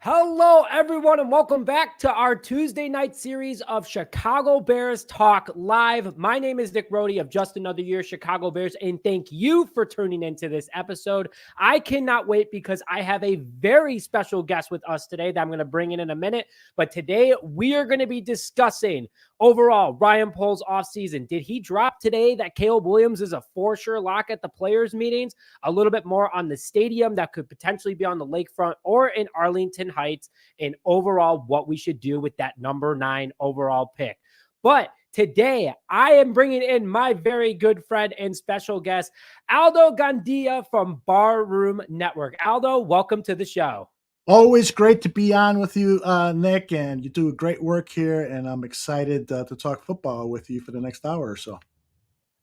Hello, everyone, and welcome back to our Tuesday night series of Chicago Bears Talk Live. My name is Nick Rohde of Just Another Year Chicago Bears, and thank you for tuning into this episode. I cannot wait because I have a very special guest with us today that I'm going to bring in a minute. But today we are going to be discussing overall Ryan Poles offseason. Did he drop today that Caleb Williams is a for sure lock at the players' meetings? A little bit more on the stadium that could potentially be on the lakefront or in Arlington Heights, and overall what we should do with that number 9 overall pick. But today, I am bringing in my very good friend and special guest, Aldo Gandia from Barroom Network. Aldo, welcome to the show. Always great to be on with you, Nick, and you do great work here, and I'm excited to talk football with you for the next hour or so.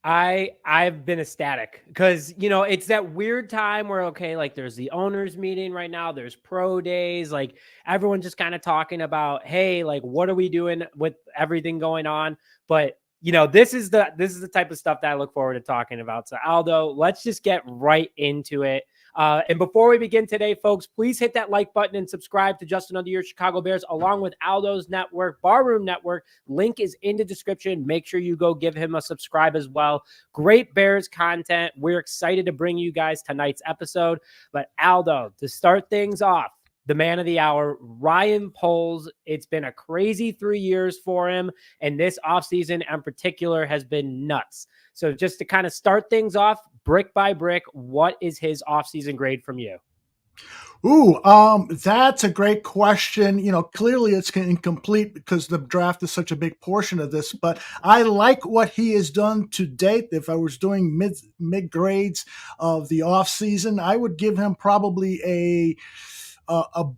I've been ecstatic because, it's that weird time where, okay, like there's the owners meeting right now, there's pro days, like everyone just kind of talking about, hey, like what are we doing with everything going on? But this is the type of stuff that I look forward to talking about. So Aldo, let's just get right into it. And before we begin today, folks, please hit that like button and subscribe to Just Another Year Chicago Bears, along with Aldo's network, Barroom Network. Link is in the description. Make sure you go give him a subscribe as well. Great Bears content. We're excited to bring you guys tonight's episode. But Aldo, to start things off, the man of the hour, Ryan Poles. It's been a crazy 3 years for him, and this offseason in particular has been nuts. So just to kind of start things off, brick by brick, what is his offseason grade from you? That's a great question. Clearly it's incomplete because the draft is such a big portion of this, but I like what he has done to date. If I was doing mid grades of the offseason, I would give him probably a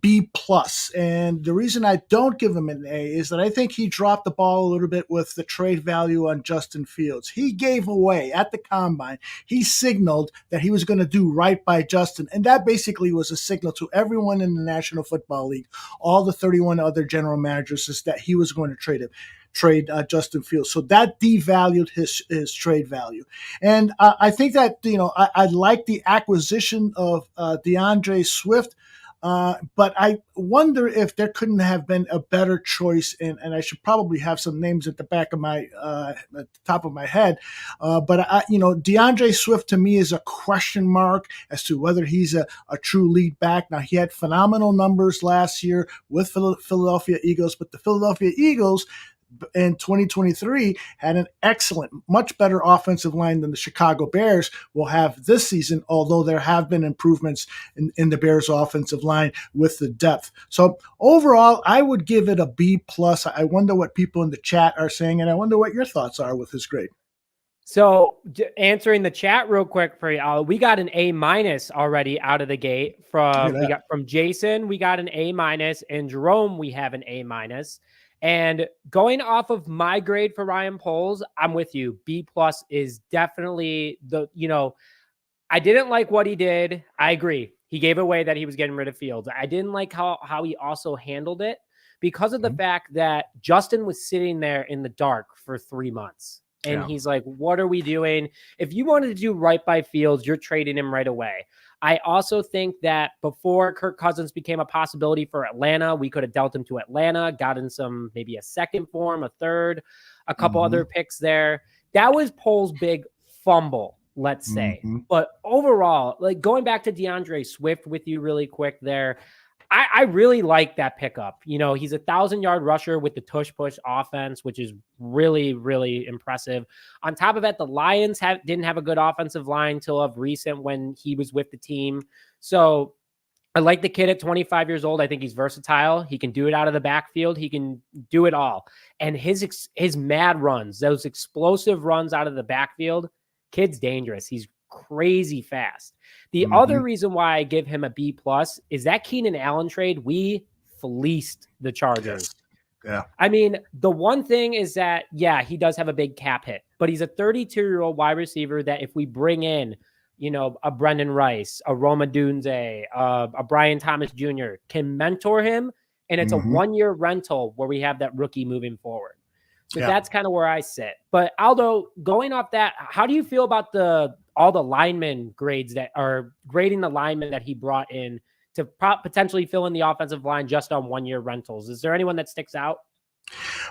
B plus. And the reason I don't give him an A is that I think he dropped the ball a little bit with the trade value on Justin Fields. He gave away at the combine. He signaled that he was going to do right by Justin. And that basically was a signal to everyone in the National Football League, all the 31 other general managers, is that he was going to trade Justin Fields. So that devalued his trade value. And I think that, I like the acquisition of DeAndre Swift. But I wonder if there couldn't have been a better choice, and I should probably have some names at the back of my at the top of my head. But DeAndre Swift to me is a question mark as to whether he's a true lead back. Now, he had phenomenal numbers last year with Philadelphia Eagles, but the Philadelphia Eagles in 2023 had an excellent, much better offensive line than the Chicago Bears will have this season, although there have been improvements in the Bears offensive line with the depth. So overall, I would give it a B plus. I wonder what people in the chat are saying, and I wonder what your thoughts are with his grade. So answering the chat real quick for you, we got an A minus already out of the gate from Jason. We got an A minus, and Jerome, we have an A minus. And going off of my grade for Ryan Poles, I'm with you. B plus is definitely I didn't like what he did. I agree. He gave away that he was getting rid of Fields. I didn't like how he also handled it because of the fact that Justin was sitting there in the dark for 3 months. And he's like, what are we doing? If you wanted to do right by Fields, you're trading him right away. I also think that before Kirk Cousins became a possibility for Atlanta, we could have dealt him to Atlanta, gotten maybe a second for him, a third, a couple other picks there. That was Poles' big fumble, let's say. But overall, like going back to DeAndre Swift with you really quick there, I really like that pickup. He's 1,000-yard rusher with the tush-push offense, which is really, really impressive. On top of that, the Lions didn't have a good offensive line till of recent when he was with the team. So I like the kid at 25 years old. I think he's versatile. He can do it out of the backfield. He can do it all. And his mad runs, those explosive runs out of the backfield, kid's dangerous. He's crazy fast. The other reason why I give him a B plus is that Keenan Allen trade, we fleeced the Chargers. Yeah. I mean, the one thing is that, he does have a big cap hit, but he's a 32-year-old wide receiver that if we bring in, a Brendan Rice, a Roma Dunze, a Brian Thomas Jr. can mentor him, and it's a 1-year rental where we have that rookie moving forward. So that's kind of where I sit. But Aldo, going off that, how do you feel about all the lineman grades that are grading the linemen that he brought in to potentially fill in the offensive line just on 1 year rentals. Is there anyone that sticks out?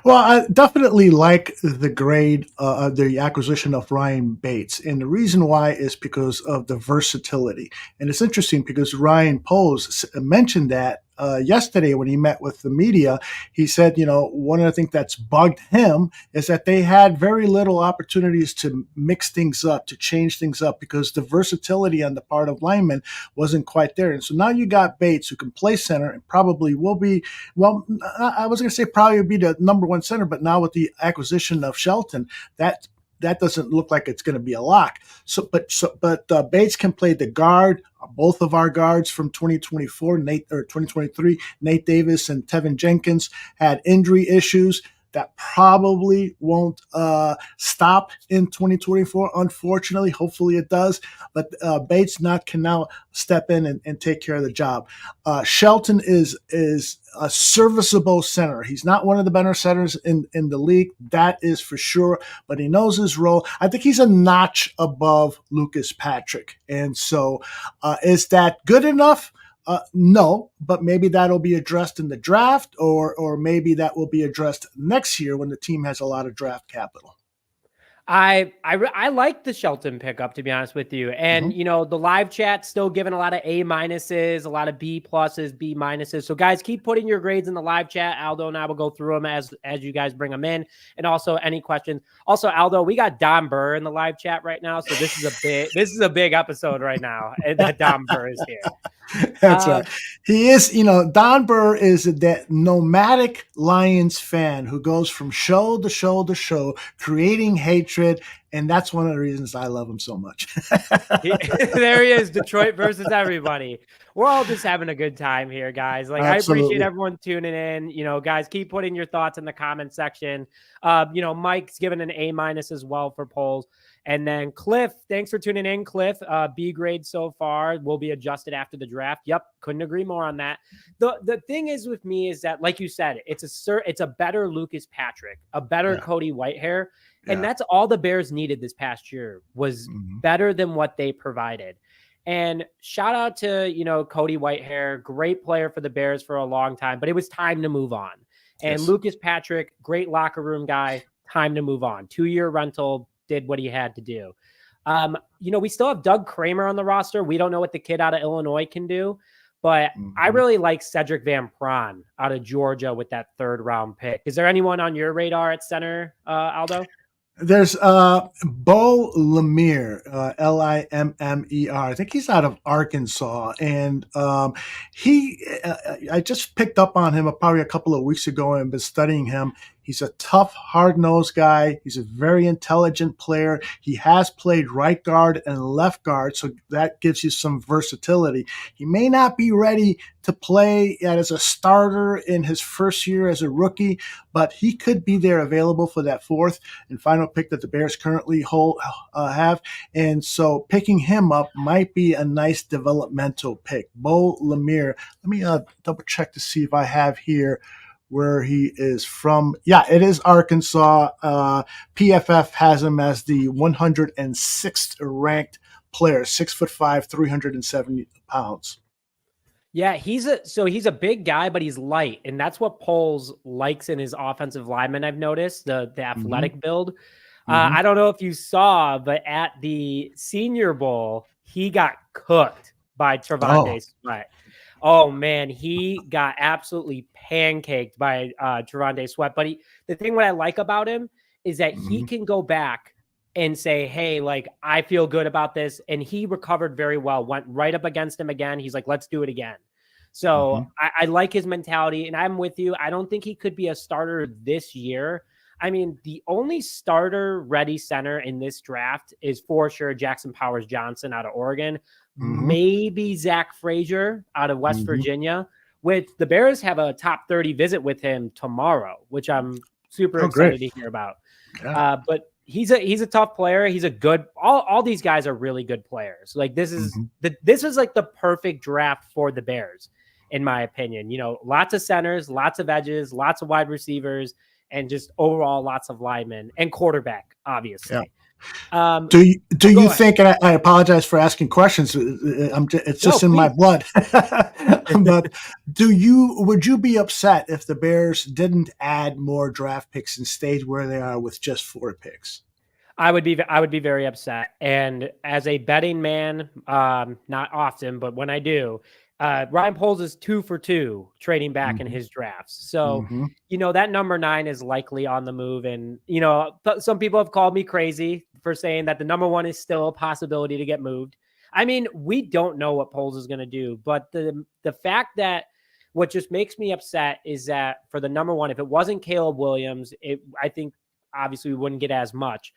Well, I definitely like the grade, the acquisition of Ryan Bates. And the reason why is because of the versatility. And it's interesting because Ryan Poles mentioned that yesterday when he met with the media. He said, one of the things that's bugged him is that they had very little opportunities to mix things up, to change things up, because the versatility on the part of linemen wasn't quite there. And so now you got Bates, who can play center and probably will be, well, I was going to say probably be the number one center, but now with the acquisition of Shelton, that doesn't look like it's going to be a lock. But Bates can play the guard. Both of our guards from 2023, Nate Davis and Tevin Jenkins, had injury issues that probably won't stop in 2024. Unfortunately, hopefully it does. But Bates can now step in and take care of the job. Shelton is a serviceable center. He's not one of the better centers in the league, that is for sure, but he knows his role. I think he's a notch above Lucas Patrick. And so is that good enough? No, but maybe that'll be addressed in the draft, or maybe that will be addressed next year when the team has a lot of draft capital. I like the Shelton pickup, to be honest with you. And, the live chat still giving a lot of A minuses, a lot of B pluses, B minuses. So guys, keep putting your grades in the live chat. Aldo and I will go through them as you guys bring them in. And also any questions. Also, Aldo, we got Don Burr in the live chat right now. So this is a big episode right now that Don Burr is here. That's right. He is, Don Burr is that nomadic Lions fan who goes from show to show to show, creating hatred. And that's one of the reasons I love him so much. There he is, Detroit versus everybody. We're all just having a good time here, guys. Like, absolutely. I appreciate everyone tuning in. Guys, keep putting your thoughts in the comment section. Mike's given an A- as well for polls. And then Cliff, thanks for tuning in, Cliff. B grade so far will be adjusted after the draft. Yep, couldn't agree more on that. The thing is with me is that, like you said, it's a better Lucas Patrick, a better Cody Whitehair. And that's all the Bears needed this past year, was better than what they provided. And shout out to, Cody Whitehair, great player for the Bears for a long time, but it was time to move on. And Lucas Patrick, great locker room guy, time to move on. 2-year rental, did what he had to do. We still have Doug Kramer on the roster. We don't know what the kid out of Illinois can do, but I really like Cedric Van Pran out of Georgia with that 3rd round pick. Is there anyone on your radar at center, Aldo? There's Bo Lemire, Limmer. I think he's out of Arkansas, and I just picked up on him probably a couple of weeks ago and been studying him. He's a tough, hard-nosed guy. He's a very intelligent player. He has played right guard and left guard, so that gives you some versatility. He may not be ready to play as a starter in his first year as a rookie, but he could be there available for that 4th and final pick that the Bears currently have. And so picking him up might be a nice developmental pick. Bo Lemire. Let me double check to see if I have here where he is from. Yeah, it is Arkansas. PFF has him as the 106th ranked player, 6'5", 370 pounds. Yeah, he's a big guy, but he's light, and that's what Poles likes in his offensive lineman. I've noticed the athletic build. I don't know if you saw, but at the Senior Bowl, he got cooked by Trevante Sweat. Oh man, he got absolutely pancaked by Trevante Sweat. But the thing what I like about him is that he can go back and say, hey, like, I feel good about this. And he recovered very well, went right up against him again. He's like, let's do it again. So I like his mentality, and I'm with you. I don't think he could be a starter this year. I mean, the only starter ready center in this draft is for sure Jackson Powers Johnson out of Oregon. Maybe Zach Frazier out of West Virginia. With the Bears have a top 30 visit with him tomorrow, which I'm super excited to hear about. Yeah. But he's a tough player. He's a good. All these guys are really good players. Like this is this is like the perfect draft for the Bears, in my opinion. Lots of centers, lots of edges, lots of wide receivers, and just overall lots of linemen and quarterback, obviously. Do Go you ahead. think? And I apologize for asking questions. It's No, just in my please. blood. But would you be upset if the Bears didn't add more draft picks and stayed where they are with just 4 picks? I would be very upset. And as a betting man, not often, but when I do, Ryan Poles is 2 for 2 trading back in Hmm. his drafts. So, Hmm. that number 9 is likely on the move. And, some people have called me crazy for saying that the number 1 is still a possibility to get moved. I mean, we don't know what Poles is going to do, but the fact that what just makes me upset is that for the number 1, if it wasn't Caleb Williams, I think obviously we wouldn't get as much,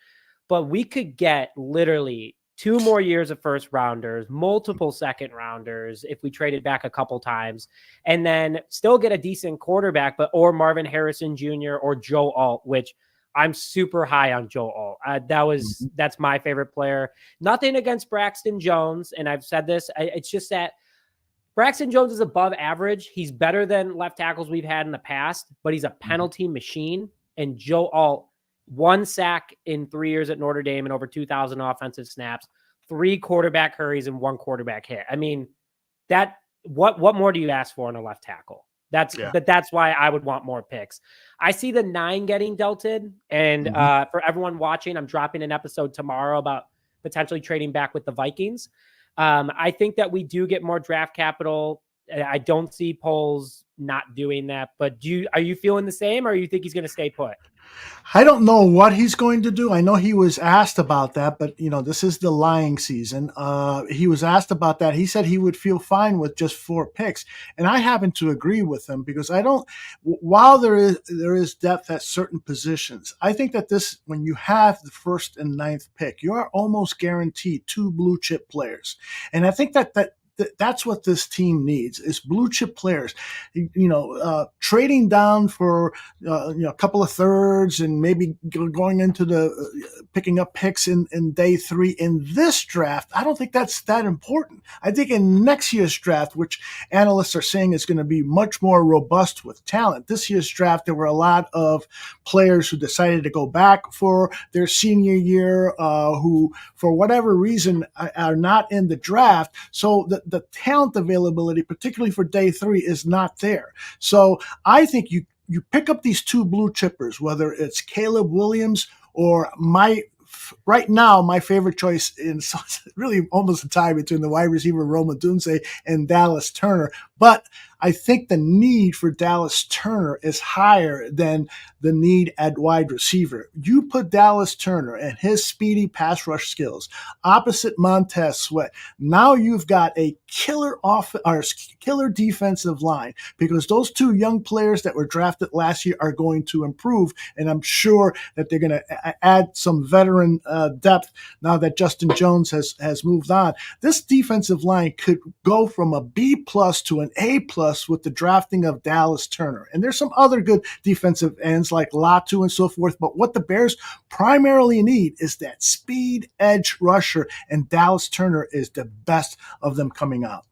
but we could get literally 2 more years of first rounders, multiple second rounders if we traded back a couple times, and then still get a decent quarterback, or Marvin Harrison Jr. or Joe Alt, which I'm super high on Joe Alt. That's my favorite player. Nothing against Braxton Jones, and I've said this. It's just that Braxton Jones is above average. He's better than left tackles we've had in the past, but he's a penalty machine. And Joe Alt, 1 sack in 3 years at Notre Dame and over 2,000 offensive snaps, 3 quarterback hurries and 1 quarterback hit. I mean, what more do you ask for in a left tackle? That's why I would want more picks. I see the 9 getting dealted, and for everyone watching, I'm dropping an episode tomorrow about potentially trading back with the Vikings. I think that we do get more draft capital. I don't see Poles not doing that, but are you feeling the same, or you think he's going to stay put? I don't know what he's going to do. I know he was asked about that, but this is the lying season. He was asked about that. He said he would feel fine with just 4 picks, and I happen to agree with him because I don't. While there is depth at certain positions, I think that when you have the 1st and 9th pick, you are almost guaranteed 2 blue chip players, and I think that's what this team needs is blue chip players. Trading down for a couple of thirds and maybe going into picking up picks in day 3 in this draft. I don't think that's that important. I think in next year's draft, which analysts are saying is going to be much more robust with talent, this year's draft, there were a lot of players who decided to go back for their senior year, who for whatever reason are not in the draft. So the talent availability, particularly for day 3, is not there. So I think you pick up these 2 blue chippers, whether it's Caleb Williams or right now, my favorite choice really almost a tie between the wide receiver Rome Odunze and Dallas Turner. But I think the need for Dallas Turner is higher than the need at wide receiver. You put Dallas Turner and his speedy pass rush skills opposite Montez Sweat. Now you've got a killer defensive line, because those 2 young players that were drafted last year are going to improve, and I'm sure that they're going to add some veteran depth now that Justin Jones has moved on. This defensive line could go from a B plus to an A plus with the drafting of Dallas Turner. And there's some other good defensive ends like Latu and so forth. But what the Bears primarily need is that speed edge rusher, and Dallas Turner is the best of them coming out.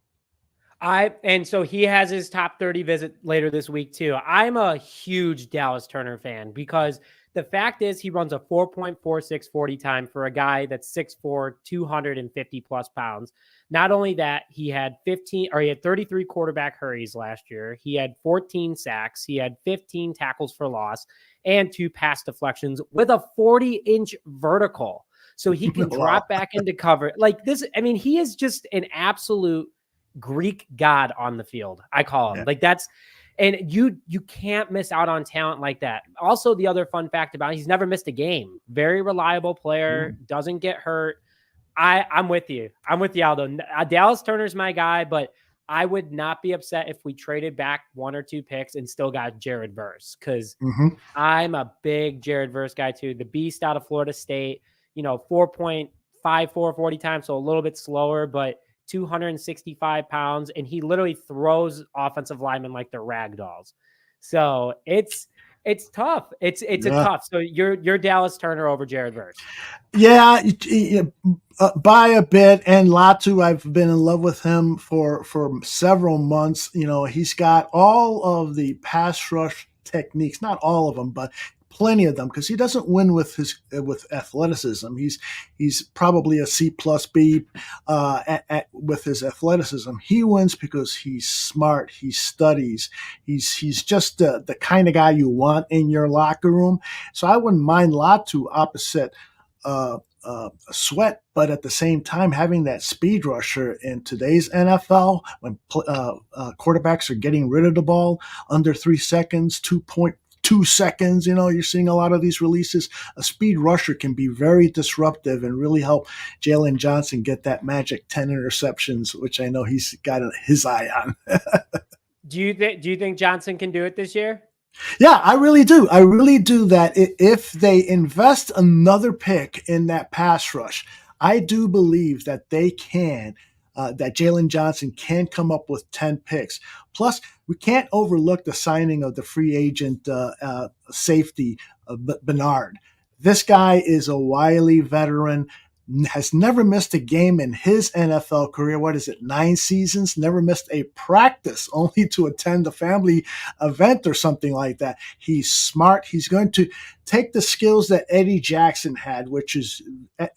And so he has his top 30 visit later this week too. I'm a huge Dallas Turner fan because the fact is he runs a 4.46 40 time for a guy that's 6'4", 250 plus pounds. Not only that, he had 33 quarterback hurries last year. He had 14 sacks. He had 15 tackles for loss and 2 pass deflections with a 40-inch vertical. So he can drop back into cover. Like this, I mean, he is just an absolute Greek god on the field. I call him. Yeah. Like that's, and you can't miss out on talent like that. Also, the other fun fact about him, he's never missed a game. Very reliable player, doesn't get hurt. I'm with you. I'm with you, Aldo. Dallas Turner's my guy, but I would not be upset if we traded back 1 or 2 picks and still got Jared Verse, because I'm a big Jared Verse guy too. The beast out of Florida State, 4.54 40 times, so a little bit slower, but 265 pounds, and he literally throws offensive linemen like they're rag dolls. So it's tough. It's a tough. So you're Dallas Turner over Jared Verse. Yeah, by a bit. And Latu, I've been in love with him for several months. He's got all of the pass rush techniques, not all of them, but plenty of them because he doesn't win with with athleticism. He's probably a C plus B with his athleticism. He wins because he's smart. He studies. He's just the kind of guy you want in your locker room. So I wouldn't mind Latu opposite Sweat, but at the same time, having that speed rusher in today's NFL, when quarterbacks are getting rid of the ball under 3 seconds, 2.2 seconds, you're seeing a lot of these releases. A speed rusher can be very disruptive and really help Jalen Johnson get that magic 10 interceptions, which I know he's got his eye on. Do you think Johnson can do it this year? Yeah, I really do. I really do that. If they invest another pick in that pass rush, I do believe that they can, that Jalen Johnson can come up with 10 picks. Plus, we can't overlook the signing of the free agent safety, Bernard. This guy is a wily veteran, has never missed a game in his NFL career. 9 seasons? Never missed a practice, only to attend a family event or something like that. He's smart. He's going to take the skills that Eddie Jackson had, which is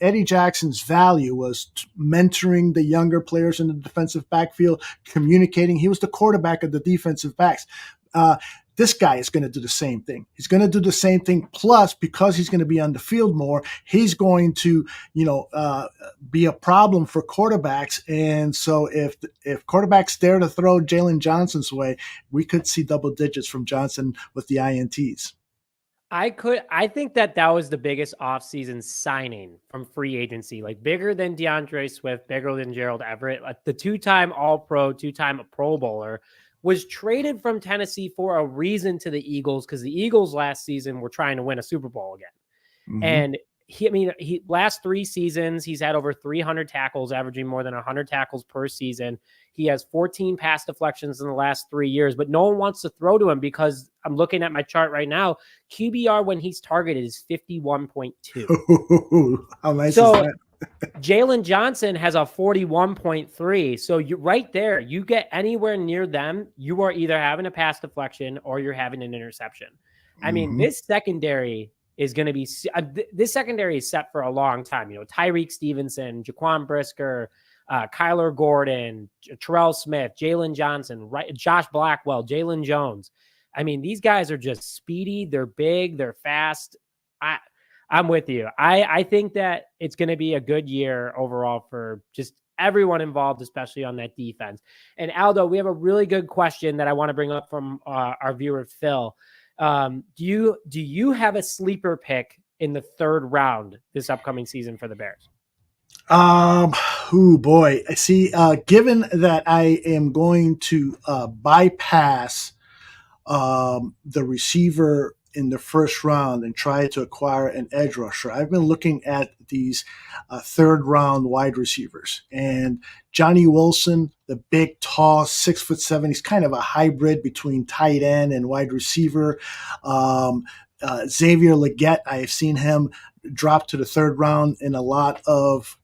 Eddie Jackson's value was mentoring the younger players in the defensive backfield, communicating. He was the quarterback of the defensive backs. This guy is going to do the same thing. He's going to do the same thing. Plus, because he's going to be on the field more, he's going to, be a problem for quarterbacks. And so if quarterbacks dare to throw Jalen Johnson's way, we could see double digits from Johnson with the INTs. I think that was the biggest offseason signing from free agency, like bigger than DeAndre Swift, bigger than Gerald Everett, like the 2-time All-Pro, 2-time Pro Bowler, was traded from Tennessee for a reason to the Eagles, because the Eagles last season were trying to win a Super Bowl again. Mm-hmm. And he last 3 seasons, he's had over 300 tackles, averaging more than 100 tackles per season. He has 14 pass deflections in the last 3 years, but no one wants to throw to him because I'm looking at my chart right now. QBR when he's targeted is 51.2. How nice is that? Jalen Johnson has a 41.3. So you right there, you get anywhere near them, you are either having a pass deflection or you're having an interception. I mean, this secondary is going to be this secondary is set for a long time. Tyreek Stevenson, Jaquan Brisker, Kyler Gordon, Terrell Smith, Jalen Johnson, Josh Blackwell, Jalen Jones. I mean, these guys are just speedy. They're big. They're fast. I'm with you. I think that it's going to be a good year overall for just everyone involved, especially on that defense. And Aldo, we have a really good question that I want to bring up from our viewer, Phil. Do you have a sleeper pick in the 3rd round this upcoming season for the Bears? Oh boy. I see, given that I am going to bypass the receiver in the 1st round and try to acquire an edge rusher, I've been looking at these 3rd round wide receivers, and Johnny Wilson, the big, tall, 6'7", he's kind of a hybrid between tight end and wide receiver. Xavier Legette, I have seen him drop to the 3rd round in a lot of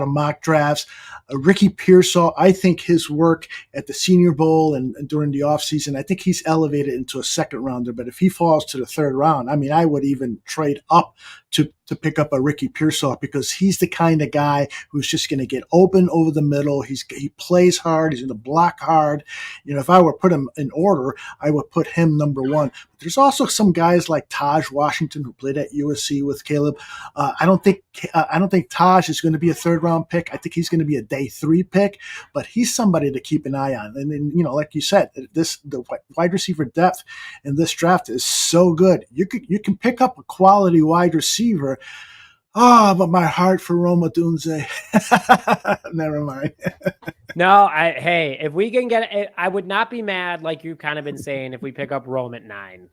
mock drafts. Ricky Pearsall, I think his work at the Senior Bowl and during the offseason, I think he's elevated into a 2nd rounder. But if he falls to the 3rd round, I mean, I would even trade up to pick up a Ricky Pearsall, because he's the kind of guy who's just going to get open over the middle. He plays hard. He's going to block hard. If I were to put him in order, I would put him number 1. But there's also some guys like Taj Washington who played at USC with Caleb. I don't think Taj is going to be a 3rd round pick. I think he's going to be a day 3 pick, but he's somebody to keep an eye on. And then, like you said, the wide receiver depth in this draft is so good. You can pick up a quality wide receiver. But my heart for Rome Odunze. Never mind. No, hey, if we can get it, I would not be mad, like you've kind of been saying, if we pick up Rome at 9.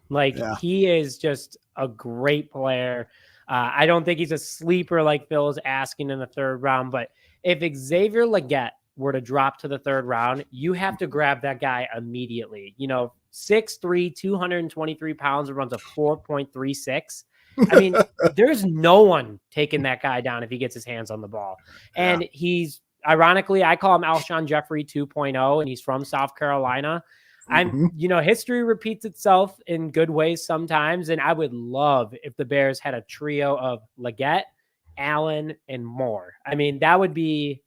He is just a great player. I don't think he's a sleeper like Phil is asking in the 3rd round, but if Xavier Legette were to drop to the 3rd round, you have to grab that guy immediately. 6'3", 223 pounds, runs a 4.36. I mean, there's no one taking that guy down if he gets his hands on the ball. And he's, ironically, I call him Alshon Jeffrey 2.0, and he's from South Carolina. History repeats itself in good ways sometimes. And I would love if the Bears had a trio of Leggett, Allen, and Moore. I mean, that'd be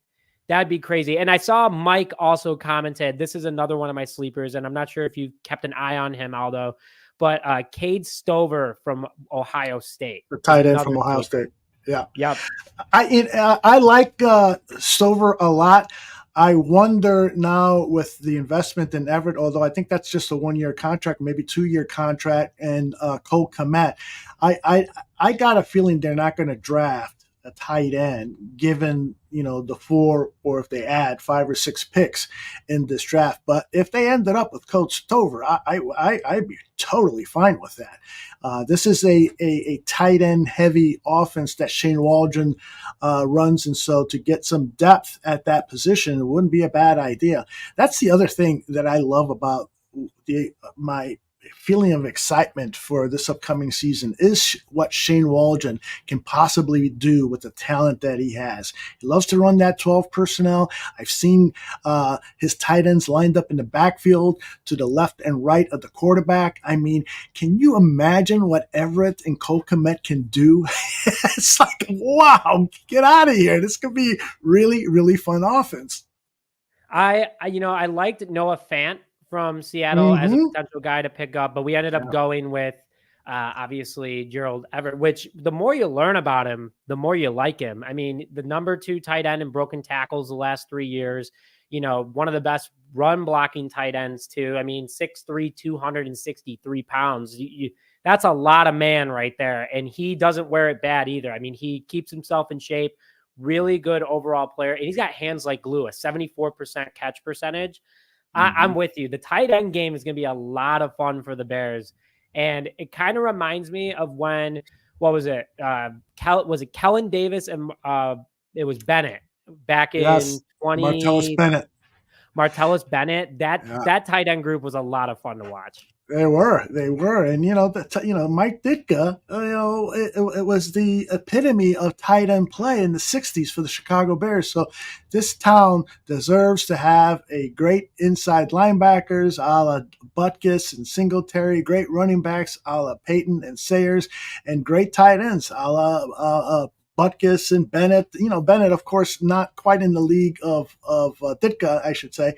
crazy. And I saw Mike also commented, this is another one of my sleepers, and I'm not sure if you kept an eye on him, Aldo, but Cade Stover from Ohio State. The tight end from Ohio State. Yeah. Yep. I like Stover a lot. I wonder now with the investment in Everett, although I think that's just a 1-year contract, maybe 2-year contract, and Cole Kmet, I got a feeling they're not going to draft a tight end, given the 4, or if they add 5 or 6 picks in this draft. But if they ended up with Coach Stover, I'd be totally fine with that. This is a tight end heavy offense that Shane Waldron runs, and so to get some depth at that position, it wouldn't be a bad idea. That's the other thing that I love about my feeling of excitement for this upcoming season is what Shane Waldron can possibly do with the talent that he has. He loves to run that 12 personnel. I've seen his tight ends lined up in the backfield to the left and right of the quarterback. I mean, can you imagine what Everett and Cole Kmet can do? It's like, wow, get out of here. This could be really, really fun offense. I liked Noah Fant from Seattle as a potential guy to pick up, but we ended up going with obviously Gerald Everett, which the more you learn about him, the more you like him. I mean, the number 2 tight end in broken tackles the last 3 years, one of the best run blocking tight ends too. I mean, 6'3", 263 pounds. That's a lot of man right there. And he doesn't wear it bad either. I mean, he keeps himself in shape, really good overall player. And he's got hands like glue, a 74% catch percentage. I'm with you. The tight end game is going to be a lot of fun for the Bears. And it kind of reminds me of when, what was it? Was it Kellen Davis and it was Bennett back in 20. Martellus Bennett. That tight end group was a lot of fun to watch. They were, and Mike Ditka, it was the epitome of tight end play in the '60s for the Chicago Bears. So this town deserves to have a great inside linebackers, a la Butkus and Singletary, great running backs, a la Peyton and Sayers, and great tight ends, a la Butkus and Bennett. Bennett, of course, not quite in the league of Ditka, I should say,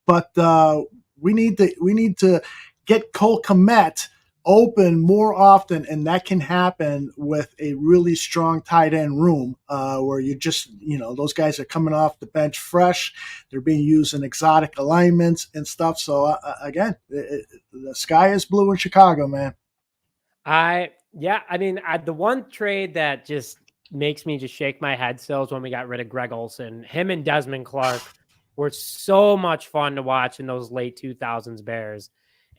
but we need to get Cole Kmet open more often, and that can happen with a really strong tight end room where you just, those guys are coming off the bench fresh. They're being used in exotic alignments and stuff. So, again, the sky is blue in Chicago, man. The one trade that just makes me just shake my head still is when we got rid of Greg Olsen. Him and Desmond Clark were so much fun to watch in those late 2000s Bears.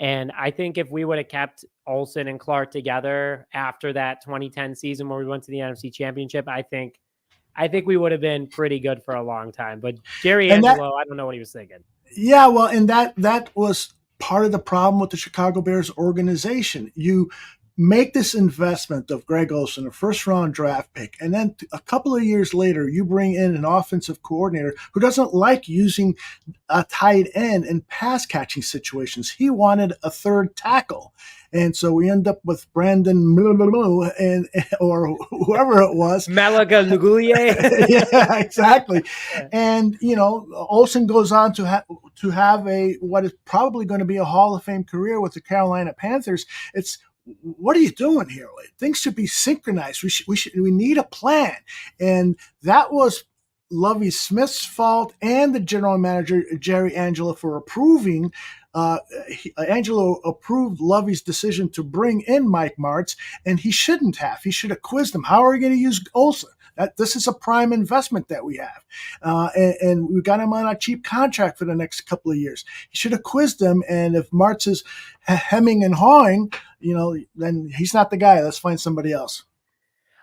And I think if we would have kept Olsen and Clark together after that 2010 season where we went to the NFC Championship, I think we would have been pretty good for a long time. But Jerry Angelo, I don't know what he was thinking. Yeah, well, and that was part of the problem with the Chicago Bears organization. You make this investment of Greg Olsen, a first-round draft pick, and then a couple of years later, you bring in an offensive coordinator who doesn't like using a tight end in pass-catching situations. He wanted a third tackle. And so we end up with Brandon or whoever it was. Malaga Lugulier. Yeah, exactly. And, Olsen goes on to have what is probably going to be a Hall of Fame career with the Carolina Panthers. What are you doing here? Things should be synchronized. We need a plan. And that was Lovie Smith's fault and the general manager, Jerry Angelo, for approving. Angelo approved Lovie's decision to bring in Mike Martz, and he shouldn't have. He should have quizzed him. How are we going to use Olsen? This is a prime investment that we have. And we got him on a cheap contract for the next couple of years. He should have quizzed him. And if Martz is hemming and hawing, then he's not the guy. Let's find somebody else.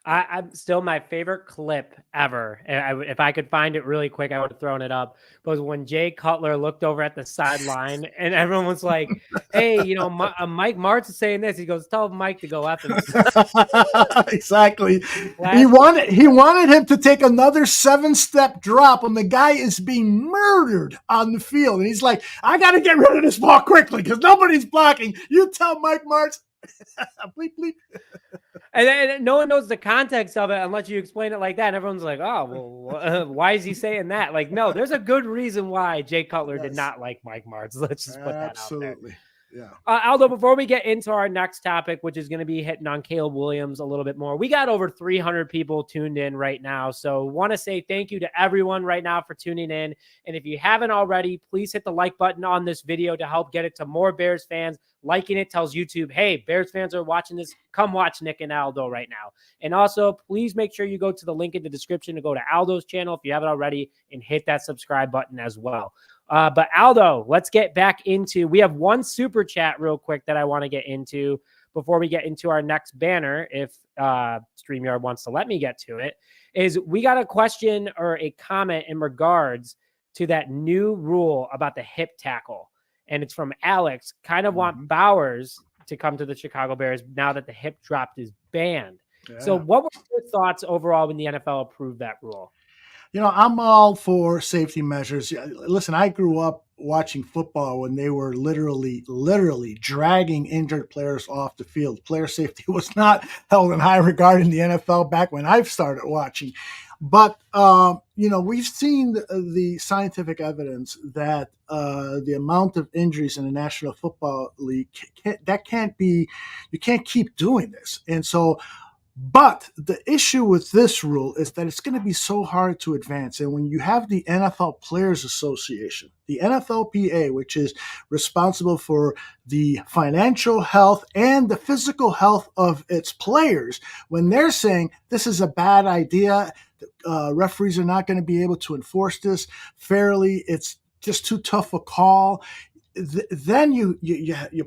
I'm still my favorite clip ever. And if I could find it really quick, I would have thrown it up. Was when Jay Cutler looked over at the sideline and everyone was like, "Hey, Mike Martz is saying this." He goes, "Tell Mike to go F himself." Exactly. He wanted him to take another 7-step drop when the guy is being murdered on the field, and he's like, "I got to get rid of this ball quickly because nobody's blocking. You tell Mike Martz." Bleep, bleep. And then no one knows the context of it unless you explain it like that. And everyone's like, "Oh, well, why is he saying that?" Like, no, there's a good reason why Jay Cutler did not like Mike Martz. Let's just put that out there. Absolutely. Yeah. Aldo, before we get into our next topic, which is going to be hitting on Caleb Williams a little bit more, we got over 300 people tuned in right now. So want to say thank you to everyone right now for tuning in. And if you haven't already, please hit the like button on this video to help get it to more Bears fans. Liking it tells YouTube, hey, Bears fans are watching this. Come watch Nick and Aldo right now. And also, please make sure you go to the link in the description to go to Aldo's channel if you haven't already and hit that subscribe button as well. But Aldo, let's get back into, we have one super chat real quick that I want to get into before we get into our next banner. If StreamYard wants to let me get to it, is we got a question or a comment in regards to that new rule about the hip tackle. And it's from Alex, kind of want Bowers to come to the Chicago Bears now that the hip drop is banned. Yeah. So what were your thoughts overall when the NFL approved that rule? I'm all for safety measures. Listen, I grew up watching football when they were literally dragging injured players off the field. Player safety was not held in high regard in the NFL back when I've started watching. But, we've seen the scientific evidence that the amount of injuries in the National Football League, you can't keep doing this. And so, but the issue with this rule is that it's going to be so hard to advance. And when you have the NFL Players Association, the NFLPA, which is responsible for the financial health and the physical health of its players, when they're saying this is a bad idea, referees are not going to be able to enforce this fairly, it's just too tough a call, then you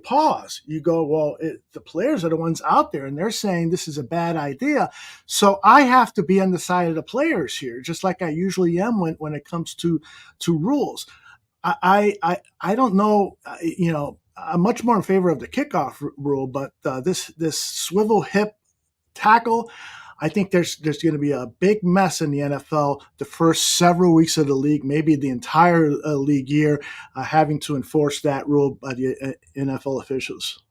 pause. You go, well, the players are the ones out there, and they're saying this is a bad idea. So I have to be on the side of the players here, just like I usually am when it comes to rules. I don't know. I'm much more in favor of the kickoff rule, but this swivel hip tackle, I think there's going to be a big mess in the NFL the first several weeks of the league, maybe the entire league year, having to enforce that rule by the NFL officials.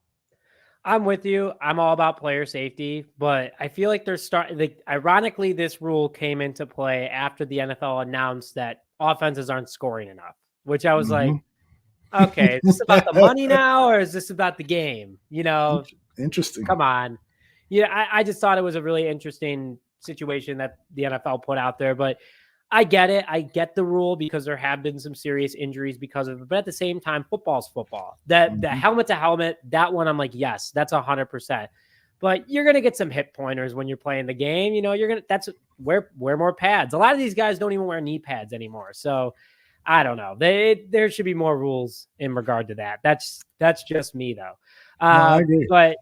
I'm with you. I'm all about player safety, but I feel like ironically, this rule came into play after the NFL announced that offenses aren't scoring enough, which I was like, okay, is this about the money now, or is this about the game? Interesting. Come on. Yeah, I just thought it was a really interesting situation that the NFL put out there, but I get it. I get the rule because there have been some serious injuries because of it. But at the same time, football's football. The helmet to helmet, that one, I'm like, yes, that's 100%. But you're going to get some hip pointers when you're playing the game. That's wear more pads. A lot of these guys don't even wear knee pads anymore. So I don't know. There should be more rules in regard to that. That's just me though. No, I agree.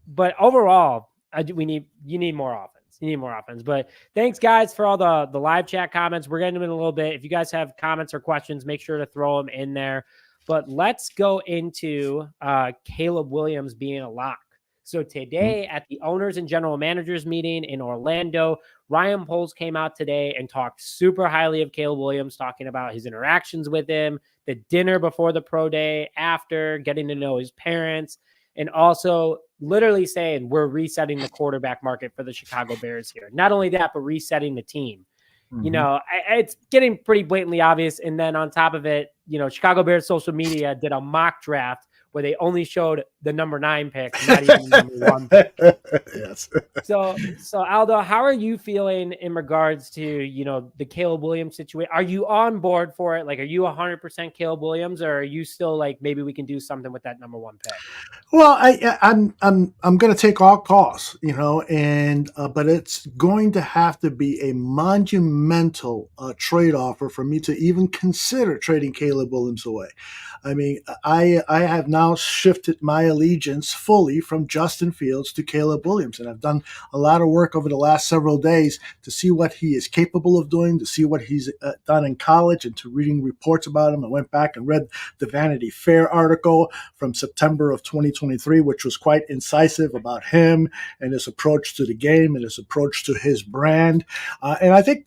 But overall, you need more offense. You need more offense. But thanks, guys, for all the live chat comments. We're getting them in a little bit. If you guys have comments or questions, make sure to throw them in there. But let's go into Caleb Williams being a lock. So today at the owners and general managers meeting in Orlando, Ryan Poles came out today and talked super highly of Caleb Williams, talking about his interactions with him, the dinner before the pro day, after, getting to know his parents, and also literally saying we're resetting the quarterback market for the Chicago Bears here. Not only that, but resetting the team. It's getting pretty blatantly obvious. And then on top of it, Chicago Bears social media did a mock draft where they only showed the number 9 pick, not even the number 1 pick. Yes. So Aldo, how are you feeling in regards to, the Caleb Williams situation? Are you on board for it? Like, are you 100% Caleb Williams, or are you still like, maybe we can do something with that number 1 pick? Well, I'm going to take all calls, and but it's going to have to be a monumental trade offer for me to even consider trading Caleb Williams away. I mean, I have not now shifted my allegiance fully from Justin Fields to Caleb Williams. And I've done a lot of work over the last several days to see what he is capable of doing, to see what he's done in college, and to reading reports about him. I went back and read the Vanity Fair article from September of 2023, which was quite incisive about him and his approach to the game and his approach to his brand. And I think,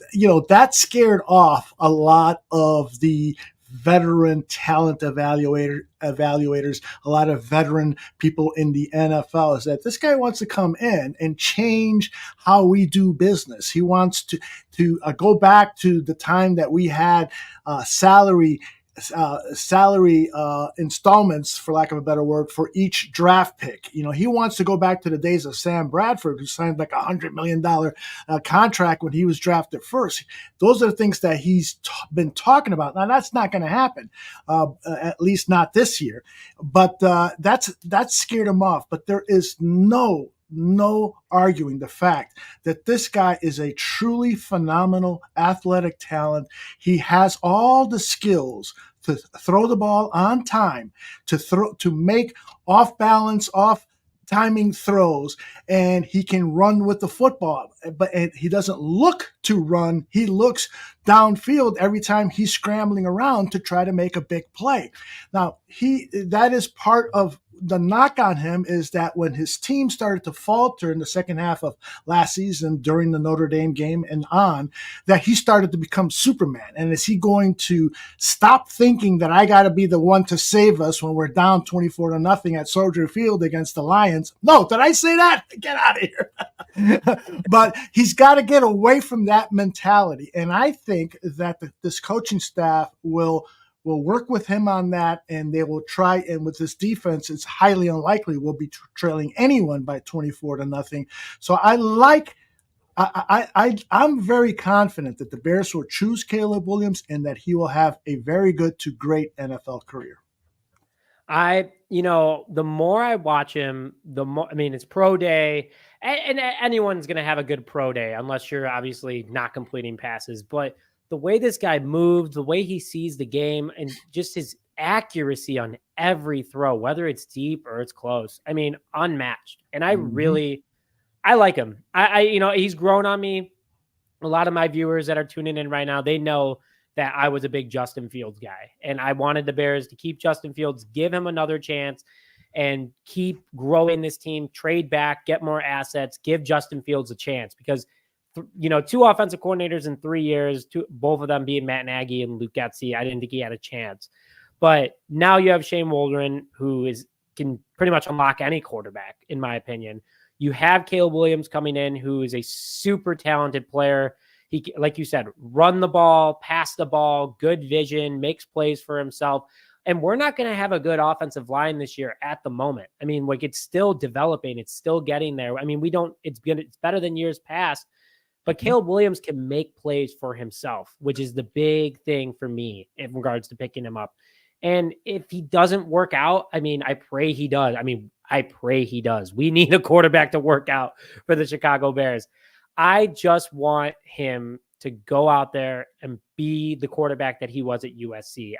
that scared off a lot of the veteran talent evaluators, a lot of veteran people in the NFL, is that this guy wants to come in and change how we do business. He wants to go back to the time that we had salary installments, for lack of a better word, for each draft pick. He wants to go back to the days of Sam Bradford, who signed like $100 million contract when he was drafted first. Those are the things that he's been talking about. Now, that's not going to happen, at least not this year. But that's scared him off. But there is no arguing the fact that this guy is a truly phenomenal athletic talent. He has all the skills to throw the ball on time, to make off balance, off timing throws, and he can run with the football. But he doesn't look to run. He looks downfield every time he's scrambling around to try to make a big play. Now, that is part of the knock on him, is that when his team started to falter in the second half of last season during the Notre Dame game and on, that he started to become Superman. And is he going to stop thinking that I got to be the one to save us when we're down 24-0 at Soldier Field against the Lions? No, did I say that? Get out of here. But he's got to get away from that mentality. And I think that this coaching staff will work with him on that, and they will try. And with this defense, it's highly unlikely we'll be trailing anyone by 24-0. So I'm very confident that the Bears will choose Caleb Williams and that he will have a very good to great NFL career. The more I watch him, the more, it's pro day, and anyone's going to have a good pro day unless you're obviously not completing passes. But the way this guy moves, the way he sees the game, and just his accuracy on every throw, whether it's deep or it's close, unmatched. And I like him. He's grown on me. A lot of my viewers that are tuning in right now, they know that I was a big Justin Fields guy, and I wanted the Bears to keep Justin Fields, give him another chance, and keep growing this team, trade back, get more assets, give Justin Fields a chance, because two offensive coordinators in 3 years, both of them being Matt Nagy and Luke Getsy, I didn't think he had a chance. But now you have Shane Waldron, who can pretty much unlock any quarterback, in my opinion. You have Caleb Williams coming in, who is a super talented player. He, like you said, run the ball, pass the ball, good vision, makes plays for himself. And we're not going to have a good offensive line this year at the moment. It's still developing. It's still getting there. It's better than years past. But Caleb Williams can make plays for himself, which is the big thing for me in regards to picking him up. And if he doesn't work out, I pray he does. I pray he does. We need a quarterback to work out for the Chicago Bears. I just want him to go out there and be the quarterback that he was at USC.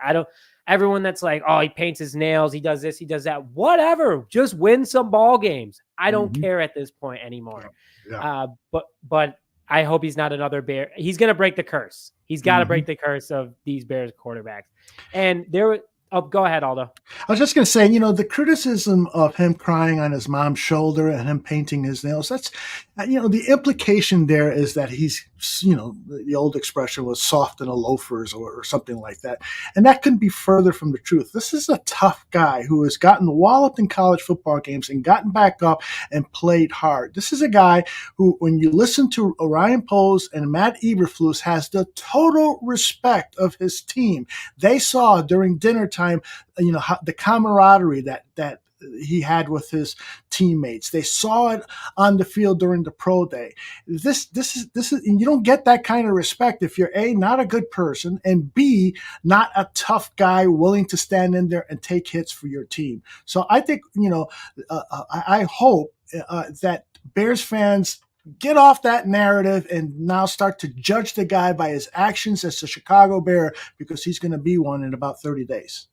Everyone that's like, oh, he paints his nails, he does this, he does that, whatever. Just win some ball games. I don't care at this point anymore. Yeah. But I hope he's not another Bear. He's going to break the curse. He's got to break the curse of these Bears quarterbacks. And go ahead, Aldo. I was just going to say, the criticism of him crying on his mom's shoulder and him painting his nails, that's, the implication there is that he's, the old expression was soft in the loafers or something like that. And that couldn't be further from the truth. This is a tough guy who has gotten walloped in college football games and gotten back up and played hard. This is a guy who, when you listen to Ryan Poles and Matt Eberflus, has the total respect of his team. They saw during dinner time, the camaraderie that he had with his teammates. They saw it on the field during the pro day. This is, and you don't get that kind of respect if you're A, not a good person, and B, not a tough guy willing to stand in there and take hits for your team. So I think, I hope that Bears fans get off that narrative and now start to judge the guy by his actions as a Chicago Bear, because he's going to be one in about 30 days.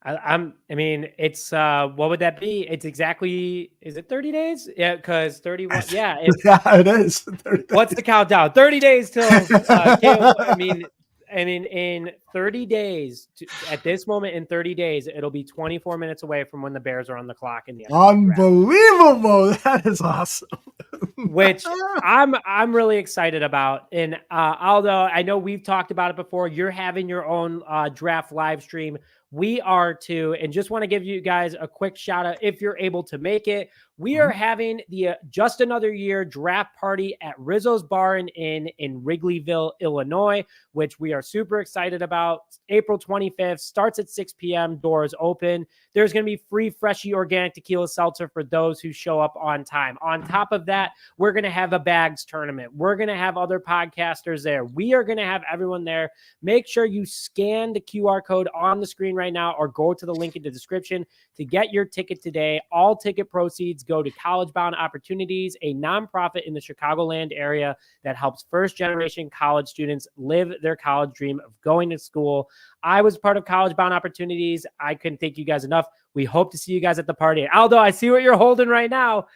I mean, it's what would that be? It's exactly, is it 30 days? Yeah, because 31. Yeah, Yeah, it is. 30 what's the days. countdown? 30 days till I mean, and in 30 days, at this moment in 30 days, it'll be 24 minutes away from when the Bears are on the clock in the NFL draft. Unbelievable. That is awesome. Which I'm really excited about. And Aldo, I know we've talked about it before. You're having your own draft live stream. We are too. And just want to give you guys a quick shout out if you're able to make it. We are having the Just Another Year draft party at Rizzo's Bar and Inn in Wrigleyville, Illinois, which we are super excited about. April 25th, starts at 6 p.m. Doors open. There's going to be free Freshie organic tequila seltzer for those who show up on time. On top of that, we're going to have a bags tournament. We're going to have other podcasters there. We are going to have everyone there. Make sure you scan the QR code on the screen right now or go to the link in the description to get your ticket today. All ticket proceeds go to College Bound Opportunities, a nonprofit in the Chicagoland area that helps first-generation college students live their college dream of going to school. I was part of College Bound Opportunities. I couldn't thank you guys enough. We hope to see you guys at the party. Aldo, I see what you're holding right now.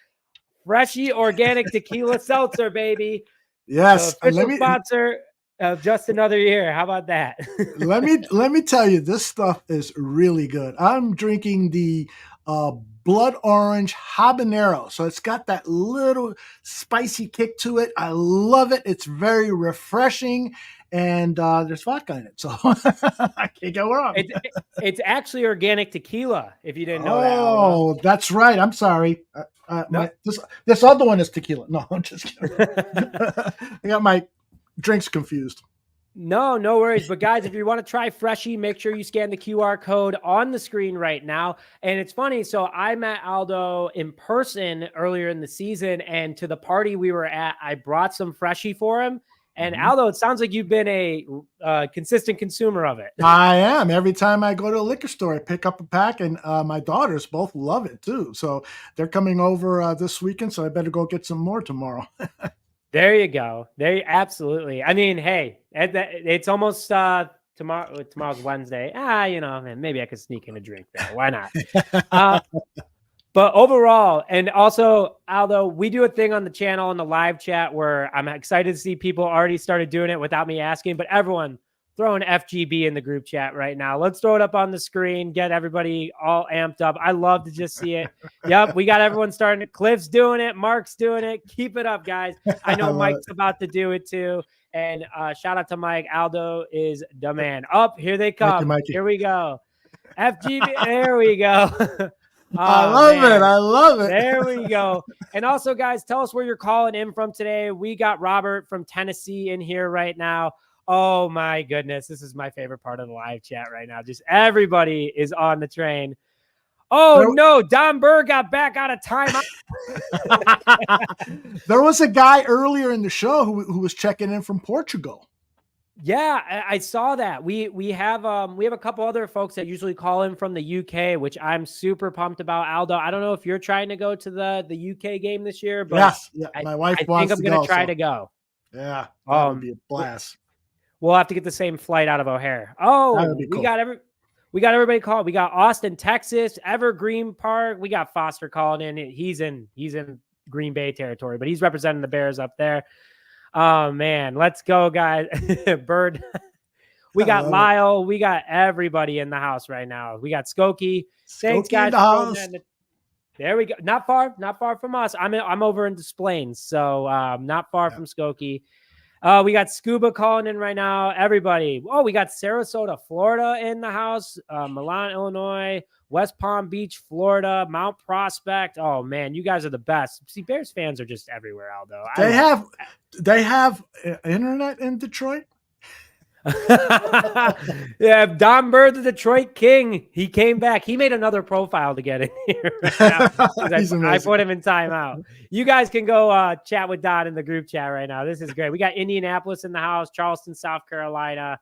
Freshie organic tequila seltzer, baby. Yes. So official sponsor of Just Another Year. How about that? let me tell you, this stuff is really good. I'm drinking the blood orange habanero. So it's got that little spicy kick to it. I love it. It's very refreshing. And there's vodka in it. So I can't go wrong. It's actually organic tequila, if you didn't know that. Oh, that's right. I'm sorry. No. This other one is tequila. No, I'm just kidding. I got my drinks confused. No worries. But guys, if you want to try Freshie, make sure you scan the QR code on the screen right now. And it's funny. So I met Aldo in person earlier in the season, and to the party we were at, I brought some Freshie for him. And Aldo, it sounds like you've been a consistent consumer of it. I am. Every time I go to a liquor store, I pick up a pack, and my daughters both love it too. So they're coming over this weekend, so I better go get some more tomorrow. There you go. Absolutely. I mean, hey, it's almost tomorrow. Tomorrow's Wednesday. Maybe I could sneak in a drink there. Why not? But overall, and also, Aldo, we do a thing on the channel in the live chat where I'm excited to see people already started doing it without me asking, but everyone throw an FGB in the group chat right now. Let's throw it up on the screen, get everybody all amped up. I love to just see it. Yep, we got everyone starting. Cliff's doing it. Mark's doing it. Keep it up, guys. I know Mike's about to do it too. And shout out to Mike. Aldo is the man. Up, here they come. Here we go. FGB. There we go. Oh, I love it. There we go. And also, guys, tell us where you're calling in from today. We got Robert from Tennessee in here right now. Oh, my goodness. This is my favorite part of the live chat right now. Just everybody is on the train. Oh, no. Don Burr got back out of timeout. There was a guy earlier in the show who was checking in from Portugal. Yeah, I saw that. We have a couple other folks that usually call in from the UK, which I'm super pumped about. Aldo, I don't know if you're trying to go to the UK game this year, but yes, my wife wants to go. I think I'm going to try to go. Yeah, that would be a blast. We'll have to get the same flight out of O'Hare. Oh, cool. we got everybody called. We got Austin, Texas, Evergreen Park. We got Foster calling in. He's in Green Bay territory, but he's representing the Bears up there. Oh, man. Let's go, guys. Bird. We got Lyle. We got everybody in the house right now. We got Skokie. Thanks, guys. There we go. Not far from us. I'm over in Des Plaines, so not far from Skokie. We got Scuba calling in right now. Everybody. Oh, we got Sarasota, Florida in the house. Milan, Illinois. West Palm Beach, Florida. Mount Prospect. Oh, man, you guys are the best. See, Bears fans are just everywhere, Aldo. They have internet in Detroit? Yeah, Don Burr, the Detroit King. He came back. He made another profile to get in here. I put him in timeout. You guys can go chat with Don in the group chat right now. This is great. We got Indianapolis in the house, Charleston, South Carolina.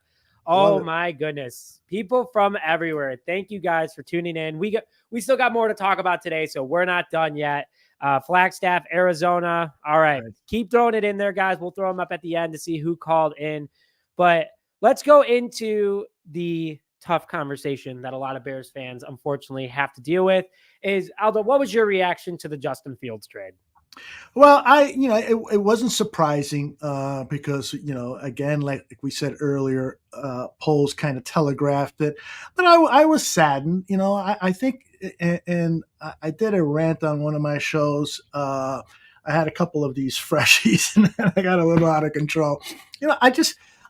Oh my goodness. People from everywhere. Thank you guys for tuning in. We still got more to talk about today, so we're not done yet. Flagstaff, Arizona. All right. Keep throwing it in there, guys. We'll throw them up at the end to see who called in. But let's go into the tough conversation that a lot of Bears fans unfortunately have to deal with is, Aldo, what was your reaction to the Justin Fields trade? Well, it wasn't surprising because, again, like we said earlier, polls kind of telegraphed it. But I was saddened. I think, and I did a rant on one of my shows. I had a couple of these freshies and I got a little out of control.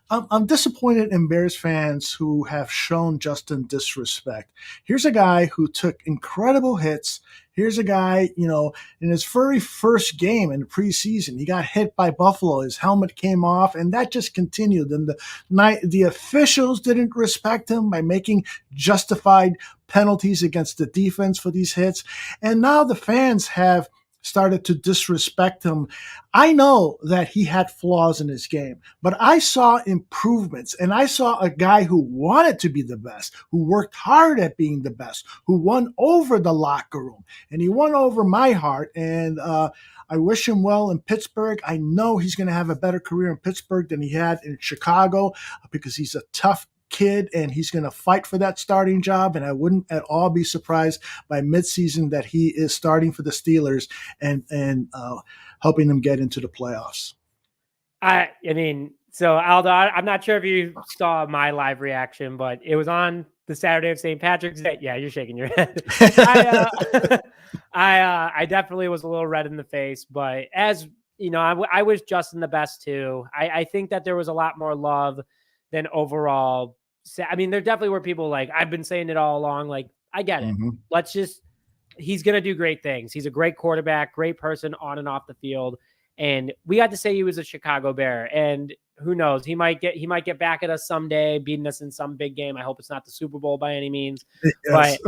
I'm disappointed in Bears fans who have shown Justin disrespect. Here's a guy who took incredible hits. Here's a guy, in his very first game in the preseason, he got hit by Buffalo. His helmet came off, and that just continued. And the officials didn't respect him by making justified penalties against the defense for these hits. And now the fans have started to disrespect him. I know that he had flaws in his game, but I saw improvements, and I saw a guy who wanted to be the best, who worked hard at being the best, who won over the locker room, and he won over my heart. And I wish him well in Pittsburgh. I know he's going to have a better career in Pittsburgh than he had in Chicago because he's a tough kid and he's going to fight for that starting job. And I wouldn't at all be surprised by midseason that he is starting for the Steelers and helping them get into the playoffs. I mean, so Aldo, I'm not sure if you saw my live reaction, but it was on the Saturday of St. Patrick's Day. Yeah, you're shaking your head. I definitely was a little red in the face, but as you know, I wish Justin the best too. I think that there was a lot more love than overall. I mean, there definitely were people like, I've been saying it all along. Like, I get it. Mm-hmm. He's going to do great things. He's a great quarterback, great person on and off the field. And we got to say he was a Chicago Bear. And who knows, he might get back at us someday, beating us in some big game. I hope it's not the Super Bowl by any means. Yes.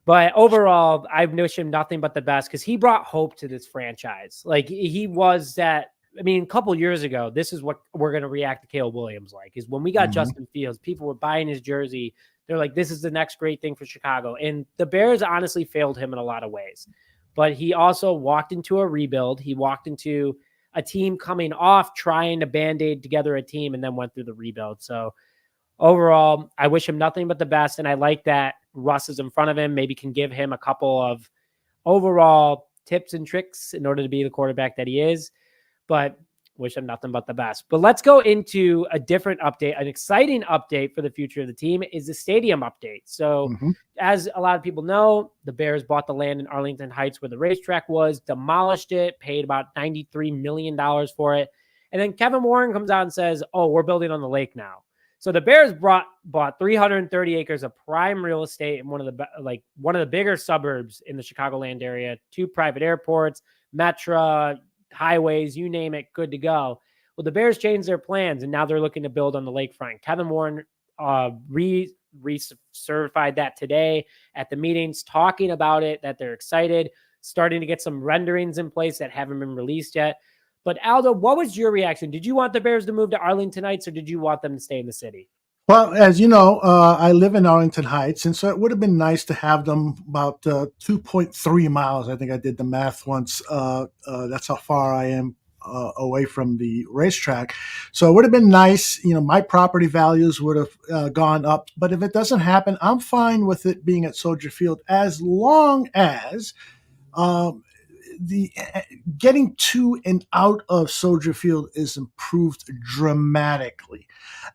But overall, I wish him nothing but the best because he brought hope to this franchise. Like he was that. I mean, a couple of years ago, this is what we're going to react to Caleb Williams like, is when we got Justin Fields, people were buying his jersey. They're like, this is the next great thing for Chicago. And the Bears honestly failed him in a lot of ways. But he also walked into a rebuild. He walked into a team coming off trying to Band-Aid together a team and then went through the rebuild. So overall, I wish him nothing but the best. And I like that Russ is in front of him, maybe can give him a couple of overall tips and tricks in order to be the quarterback that he is. But wish him nothing but the best. But let's go into a different update. An exciting update for the future of the team is the stadium update. So as a lot of people know, the Bears bought the land in Arlington Heights where the racetrack was, demolished it, paid about $93 million for it. And then Kevin Warren comes out and says, oh, we're building on the lake now. So the Bears bought 330 acres of prime real estate in one of the bigger suburbs in the Chicagoland area, 2 private airports, Metra, highways, you name it, good to go. Well, the Bears changed their plans, and now they're looking to build on the lakefront. Kevin Warren recertified that today at the meetings, talking about it, that they're excited, starting to get some renderings in place that haven't been released yet. But Aldo, what was your reaction? Did you want the Bears to move to Arlington Heights, or did you want them to stay in the city? Well, as you know, I live in Arlington Heights, and so it would have been nice to have them about 2.3 miles. I think I did the math once. That's how far I am away from the racetrack. So it would have been nice. My property values would have gone up. But if it doesn't happen, I'm fine with it being at Soldier Field as long as the getting to and out of Soldier Field is improved dramatically.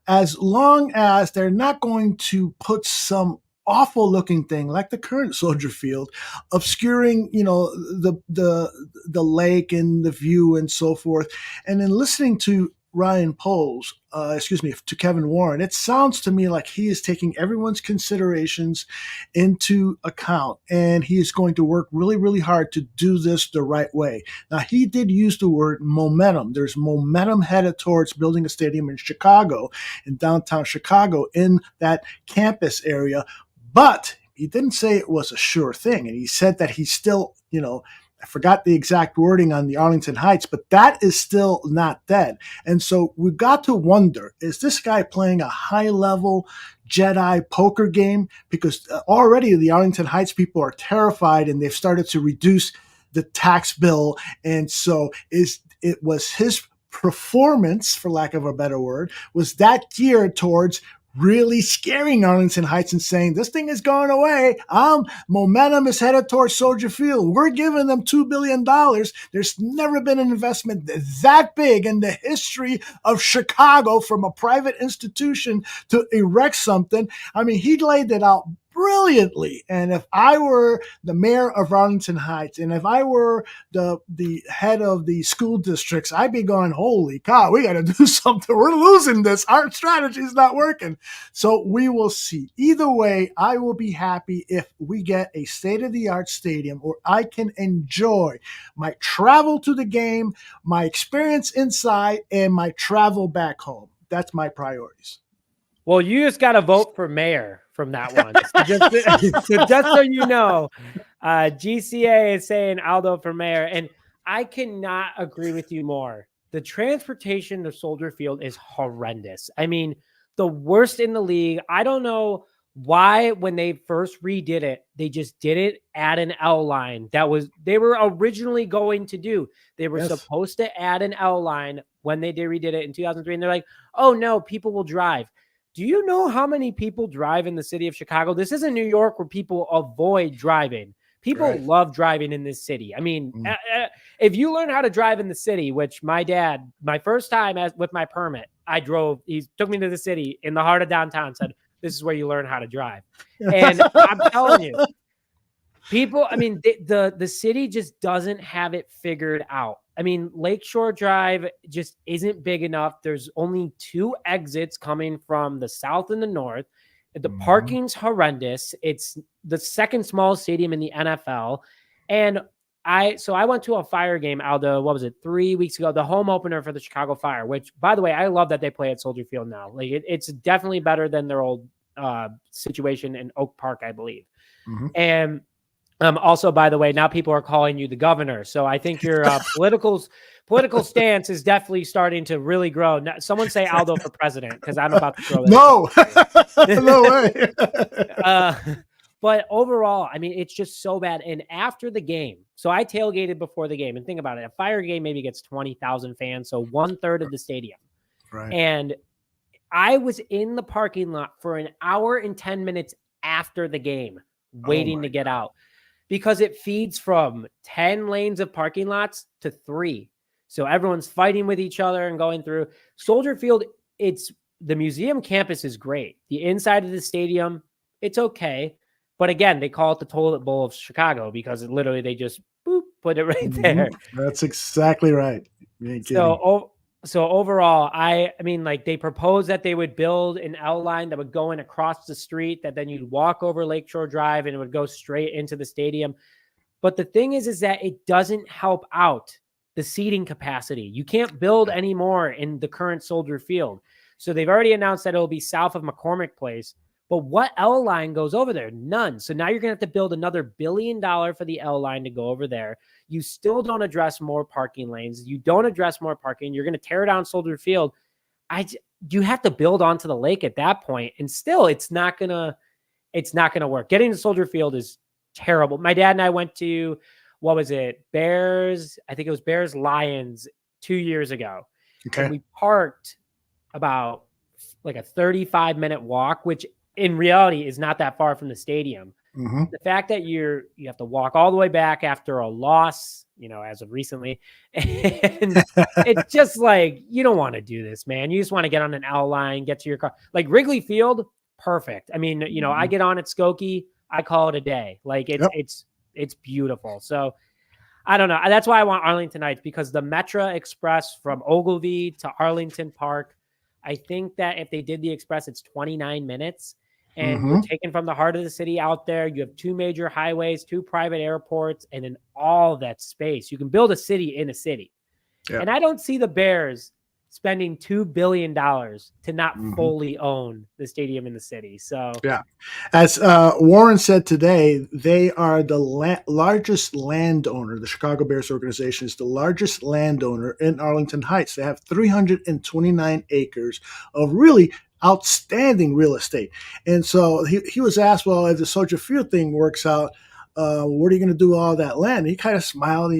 As long as they're not going to put some awful looking thing like the current Soldier Field, obscuring, the lake and the view and so forth. And then listening to to Kevin Warren, it sounds to me like he is taking everyone's considerations into account, and he is going to work really, really hard to do this the right way. Now, he did use the word momentum. There's momentum headed towards building a stadium in Chicago, in downtown Chicago, in that campus area, but he didn't say it was a sure thing. And he said that he's still, I forgot the exact wording on the Arlington Heights, but that is still not dead. And so we've got to wonder, is this guy playing a high-level Jedi poker game? Because already the Arlington Heights people are terrified, and they've started to reduce the tax bill. And so it was his performance, for lack of a better word, was that geared towards really scaring Arlington Heights and saying this thing is going away. Momentum is headed towards Soldier Field. We're giving them $2 billion. There's never been an investment that big in the history of Chicago from a private institution to erect something. I mean, he laid it out brilliantly. And if I were the mayor of Arlington Heights, and if I were the head of the school districts, I'd be going, holy cow, we got to do something. We're losing this. Our strategy is not working. So we will see. Either way, I will be happy if we get a state-of-the-art stadium where I can enjoy my travel to the game, my experience inside, and my travel back home. That's my priorities. Well, you just got to vote for mayor from that one. Just so you know, GCA is saying Aldo for mayor, and I cannot agree with you more. The transportation to Soldier Field is horrendous. I mean, the worst in the league. I don't know why when they first redid it, they just didn't add an L line. They were originally going to do. They were supposed to add an L line when they redid it in 2003, and they're like, oh no, people will drive. Do you know how many people drive in the city of Chicago? This isn't New York where people avoid driving. People love driving in this city. I mean, if you learn how to drive in the city, which my dad, my first time with my permit, I drove, he took me to the city in the heart of downtown, said, this is where you learn how to drive. And I'm telling you, people, I mean, the city just doesn't have it figured out. I mean, Lakeshore Drive just isn't big enough. There's only 2 exits coming from the south and the north. The parking's horrendous. It's the second smallest stadium in the NFL. And I went to a Fire game, Aldo, what was it, 3 weeks ago, the home opener for the Chicago Fire, which, by the way, I love that they play at Soldier Field now. Like it's definitely better than their old situation in Oak Park, I believe. And also, by the way, now people are calling you the governor. So I think your political stance is definitely starting to really grow. Now, someone say Aldo for president, because I'm about to throw this. No way. But overall, I mean, it's just so bad. And after the game, so I tailgated before the game, and think about it. A Fire game maybe gets 20,000 fans, so 1/3 of the stadium. Right. And I was in the parking lot for an hour and 10 minutes after the game, waiting to get out. Because it feeds from 10 lanes of parking lots to 3. So everyone's fighting with each other and going through. Soldier Field, the museum campus is great. The inside of the stadium, it's okay. But again, they call it the toilet bowl of Chicago because they just put it right there. That's exactly right. So overall, I mean, like they proposed that they would build an L line that would go in across the street, that then you'd walk over Lakeshore Drive and it would go straight into the stadium. But the thing is that it doesn't help out the seating capacity. You can't build any more in the current Soldier Field. So they've already announced that it'll be south of McCormick Place. But what L line goes over there? None. So now you're going to have to build another $1 billion for the L line to go over there. You still don't address more parking lanes. You don't address more parking. You're going to tear down Soldier Field. You have to build onto the lake at that point, and still it's not going to work. Getting to Soldier Field is terrible. My dad and I went to, what was it? Bears. I think it was Bears Lions 2 years ago. Okay. And we parked about like a 35-minute walk, which in reality is not that far from the stadium. The fact that you have to walk all the way back after a loss, as of recently, and it's just like, you don't want to do this, man. You just want to get on an L line, get to your car. Like Wrigley Field, perfect. I mean, I get on at Skokie, I call it a day. Like it's beautiful. So I don't know. That's why I want Arlington Heights, because the Metra Express from Ogilvy to Arlington Park, I think that if they did the Express, it's 29 minutes. And you're taken from the heart of the city out there. You have 2 major highways, 2 private airports, and in all that space, you can build a city in a city. Yeah. And I don't see the Bears spending $2 billion to not fully own the stadium in the city. So yeah, as Warren said today, they are the largest landowner. The Chicago Bears organization is the largest landowner in Arlington Heights. They have 329 acres of really outstanding real estate. And so he was asked, well, if the Soldier Field thing works out, what are you going to do with all that land? And he kind of smiled.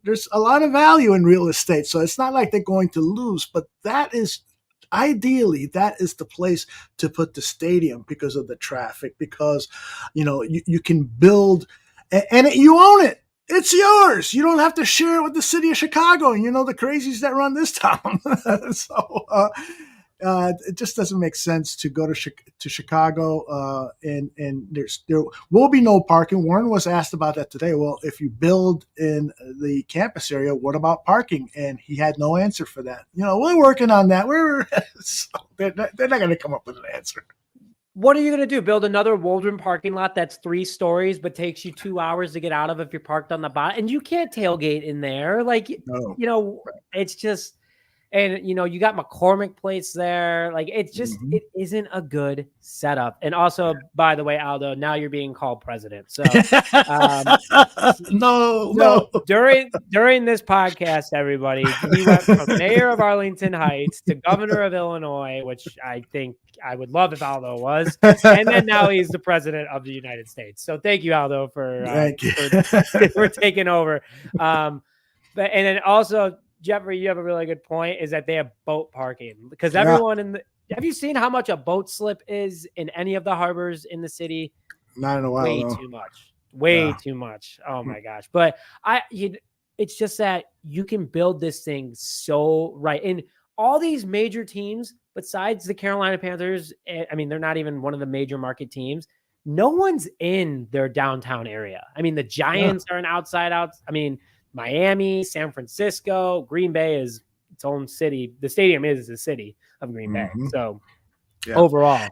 There's a lot of value in real estate. So it's not like they're going to lose, but that is ideally that is the place to put the stadium because of the traffic, because you can build and you own it. It's yours. You don't have to share it with the city of Chicago and the crazies that run this town. So it just doesn't make sense to go to Chicago, and there will be no parking. Warren was asked about that today. Well, if you build in the campus area, what about parking? And he had no answer for that. We're working on that. They're not going to come up with an answer. What are you going to do? Build another Waldron parking lot that's 3 stories, but takes you 2 hours to get out of if you're parked on the bottom, and you can't tailgate in there. No. It's just, and you got McCormick Place there. Like, it's just, it isn't a good setup. And also, by the way, Aldo, now you're being called president. So, no. During this podcast, everybody, he went from mayor of Arlington Heights to governor of Illinois, which I think I would love if Aldo was, and then now he's the president of the United States. So thank you, Aldo, for taking over. And then also, Jeffrey, you have a really good point, is that they have boat parking, because everyone have you seen how much a boat slip is in any of the harbors in the city? Not in a while. Way too much. Way too much. Oh my gosh. But it's just that you can build this thing so right. And all these major teams, besides the Carolina Panthers, I mean, they're not even one of the major market teams. No one's in their downtown area. I mean, the Giants are an outside out. I mean, Miami, San Francisco, Green Bay is its own city. The stadium is the city of Green Bay. So overall,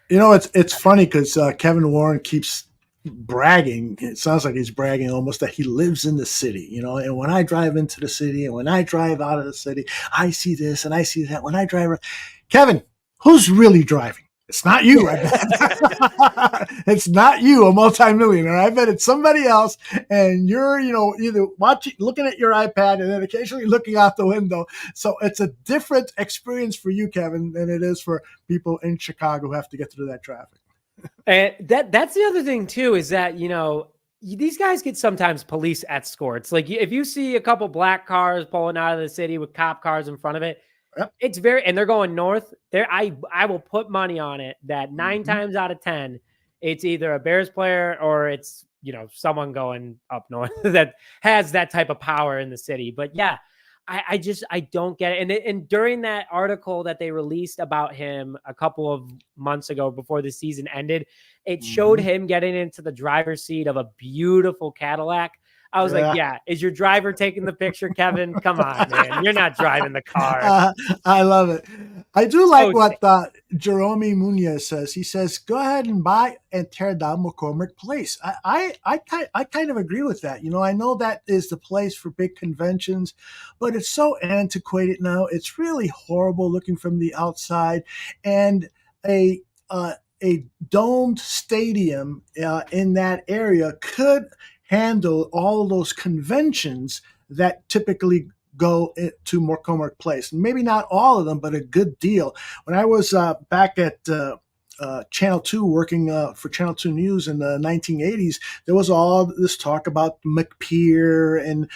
it's funny because Kevin Warren keeps bragging. It sounds like he's bragging almost that he lives in the city, and when I drive into the city and when I drive out of the city, I see this and I see that. When I drive, Kevin, who's really driving? It's not you. I bet. It's not you, a multimillionaire. I bet it's somebody else. And you're, either looking at your iPad and then occasionally looking out the window. So it's a different experience for you, Kevin, than it is for people in Chicago who have to get through that traffic. And that's the other thing too, is that, these guys get sometimes police escorts. Like, if you see a couple black cars pulling out of the city with cop cars in front of it, it's and they're going north there. I will put money on it that 9 times out of 10, it's either a Bears player or it's, someone going up north that has that type of power in the city. But yeah, I don't get it. And during that article that they released about him a couple of months ago before the season ended, it showed him getting into the driver's seat of a beautiful Cadillac. I was like, is your driver taking the picture, Kevin? Come on, man. You're not driving the car. I love it. I do like what Jerome Munoz says. He says, go ahead and buy and tear down McCormick Place. I kind of agree with that. I know that is the place for big conventions, but it's so antiquated now. It's really horrible looking from the outside. And a domed stadium in that area could handle all those conventions that typically go to McCormick Place. Maybe not all of them, but a good deal. When I was back at Channel 2 working for Channel 2 News in the 1980s, there was all this talk about McPier and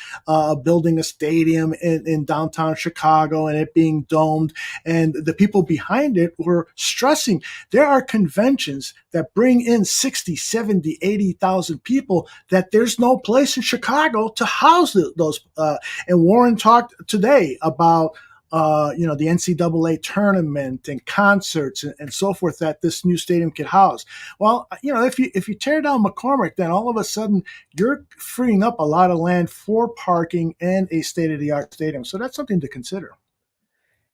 building a stadium in downtown Chicago and it being domed. And the people behind it were stressing there are conventions that bring in 60, 70, 80,000 people that there's no place in Chicago to house those. And Warren talked today about the NCAA tournament and concerts and so forth that this new stadium could house. Well, if you tear down McCormick, then all of a sudden you're freeing up a lot of land for parking and a state-of-the-art stadium. So that's something to consider.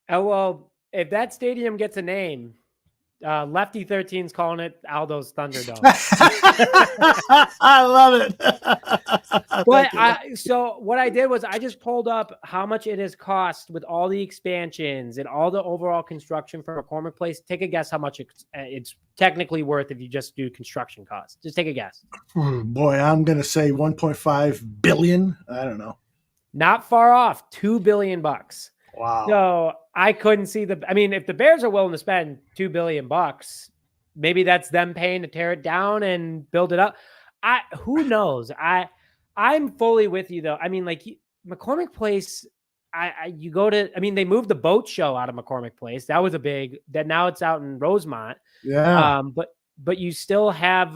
Oh, well, if that stadium gets a name, Lefty 13's calling it Aldo's Thunderdome. I love it. But so what I did was I just pulled up how much it has cost with all the expansions and all the overall construction for McCormick Place. Take a guess how much it's technically worth if you just do construction costs. Just take a guess. Boy, I'm going to say 1.5 billion. I don't know. Not far off. $2 billion. Wow. So I couldn't see if the Bears are willing to spend $2 billion, maybe that's them paying to tear it down and build it up. Who knows? I'm fully with you though. I mean, like McCormick Place, you go to, I mean, they moved the boat show out of McCormick Place. That was a big, that now it's out in Rosemont. Yeah. But you still have,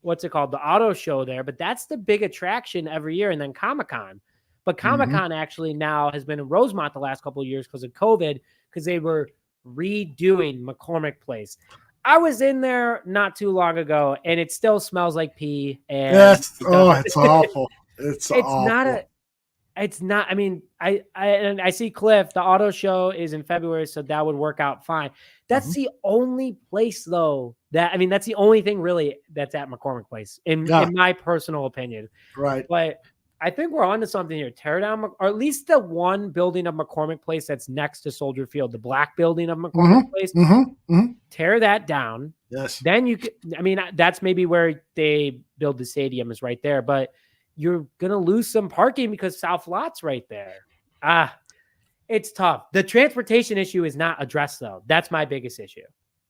what's it called? The auto show there, but that's the big attraction every year. And then Comic-Con, but Comic-Con actually now has been in Rosemont the last couple of years because of COVID, because they were redoing McCormick Place. I was in there not too long ago, and it still smells like pee. And yes. It's awful. It's awful. It's not. I mean, I see Cliff. The auto show is in February, so that would work out fine. That's the only place, though. That's the only thing really that's at McCormick Place, in my personal opinion. Right. But I think we're onto something here. Tear down, or at least the one building of McCormick Place that's next to Soldier Field, the black building of McCormick Place. Tear that down. Yes. Then you could, that's maybe where they build the stadium, is right there. But you're going to lose some parking because South Lot's right there. It's tough. The transportation issue is not addressed, though. That's my biggest issue.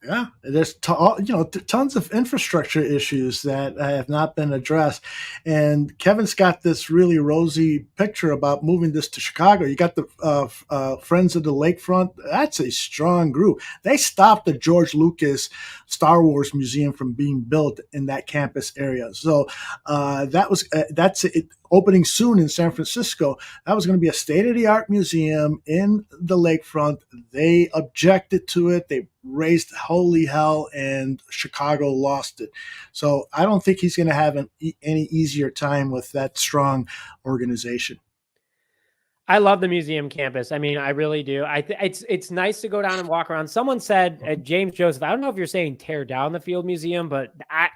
Yeah, there's tons of infrastructure issues that have not been addressed, and Kevin's got this really rosy picture about moving this to Chicago. You got the Friends of the Lakefront. That's a strong group. They stopped the George Lucas Star Wars Museum from being built in that campus area. So that's it. Opening soon in San Francisco. That was going to be a state-of-the-art museum in the lakefront. They objected to it. They raised holy hell, and Chicago lost it. So I don't think he's going to have any easier time with that strong organization. I love the museum campus. I really do. It's nice to go down and walk around. Someone said, James Joseph, I don't know if you're saying tear down the Field Museum, but I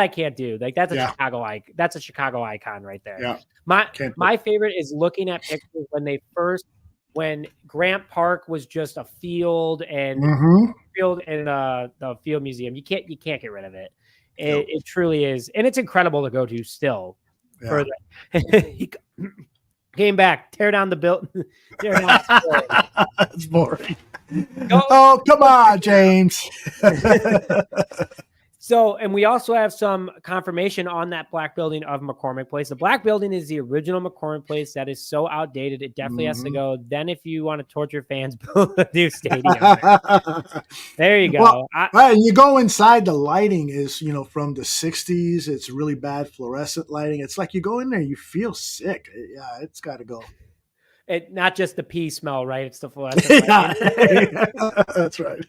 can't do. Like, that's a Chicago icon. That's a Chicago icon right there. Yeah. My favorite is looking at pictures when Grant Park was just a field and the Field Museum. You can't get rid of it. It truly is, and it's incredible to go to still. Yeah. Came back, tear down the building. It's boring. Oh, come on, James. So, and we also have some confirmation on that black building of McCormick Place. The black building is the original McCormick Place. That is so outdated. It definitely has to go. Then if you want to torture fans, build a new stadium. There you go. Well, you go inside, the lighting is, from the 60s. It's really bad fluorescent lighting. It's like you go in there, you feel sick. Yeah, it's got to go. Not just the pee smell, right? It's the fluorescent lighting. That's right.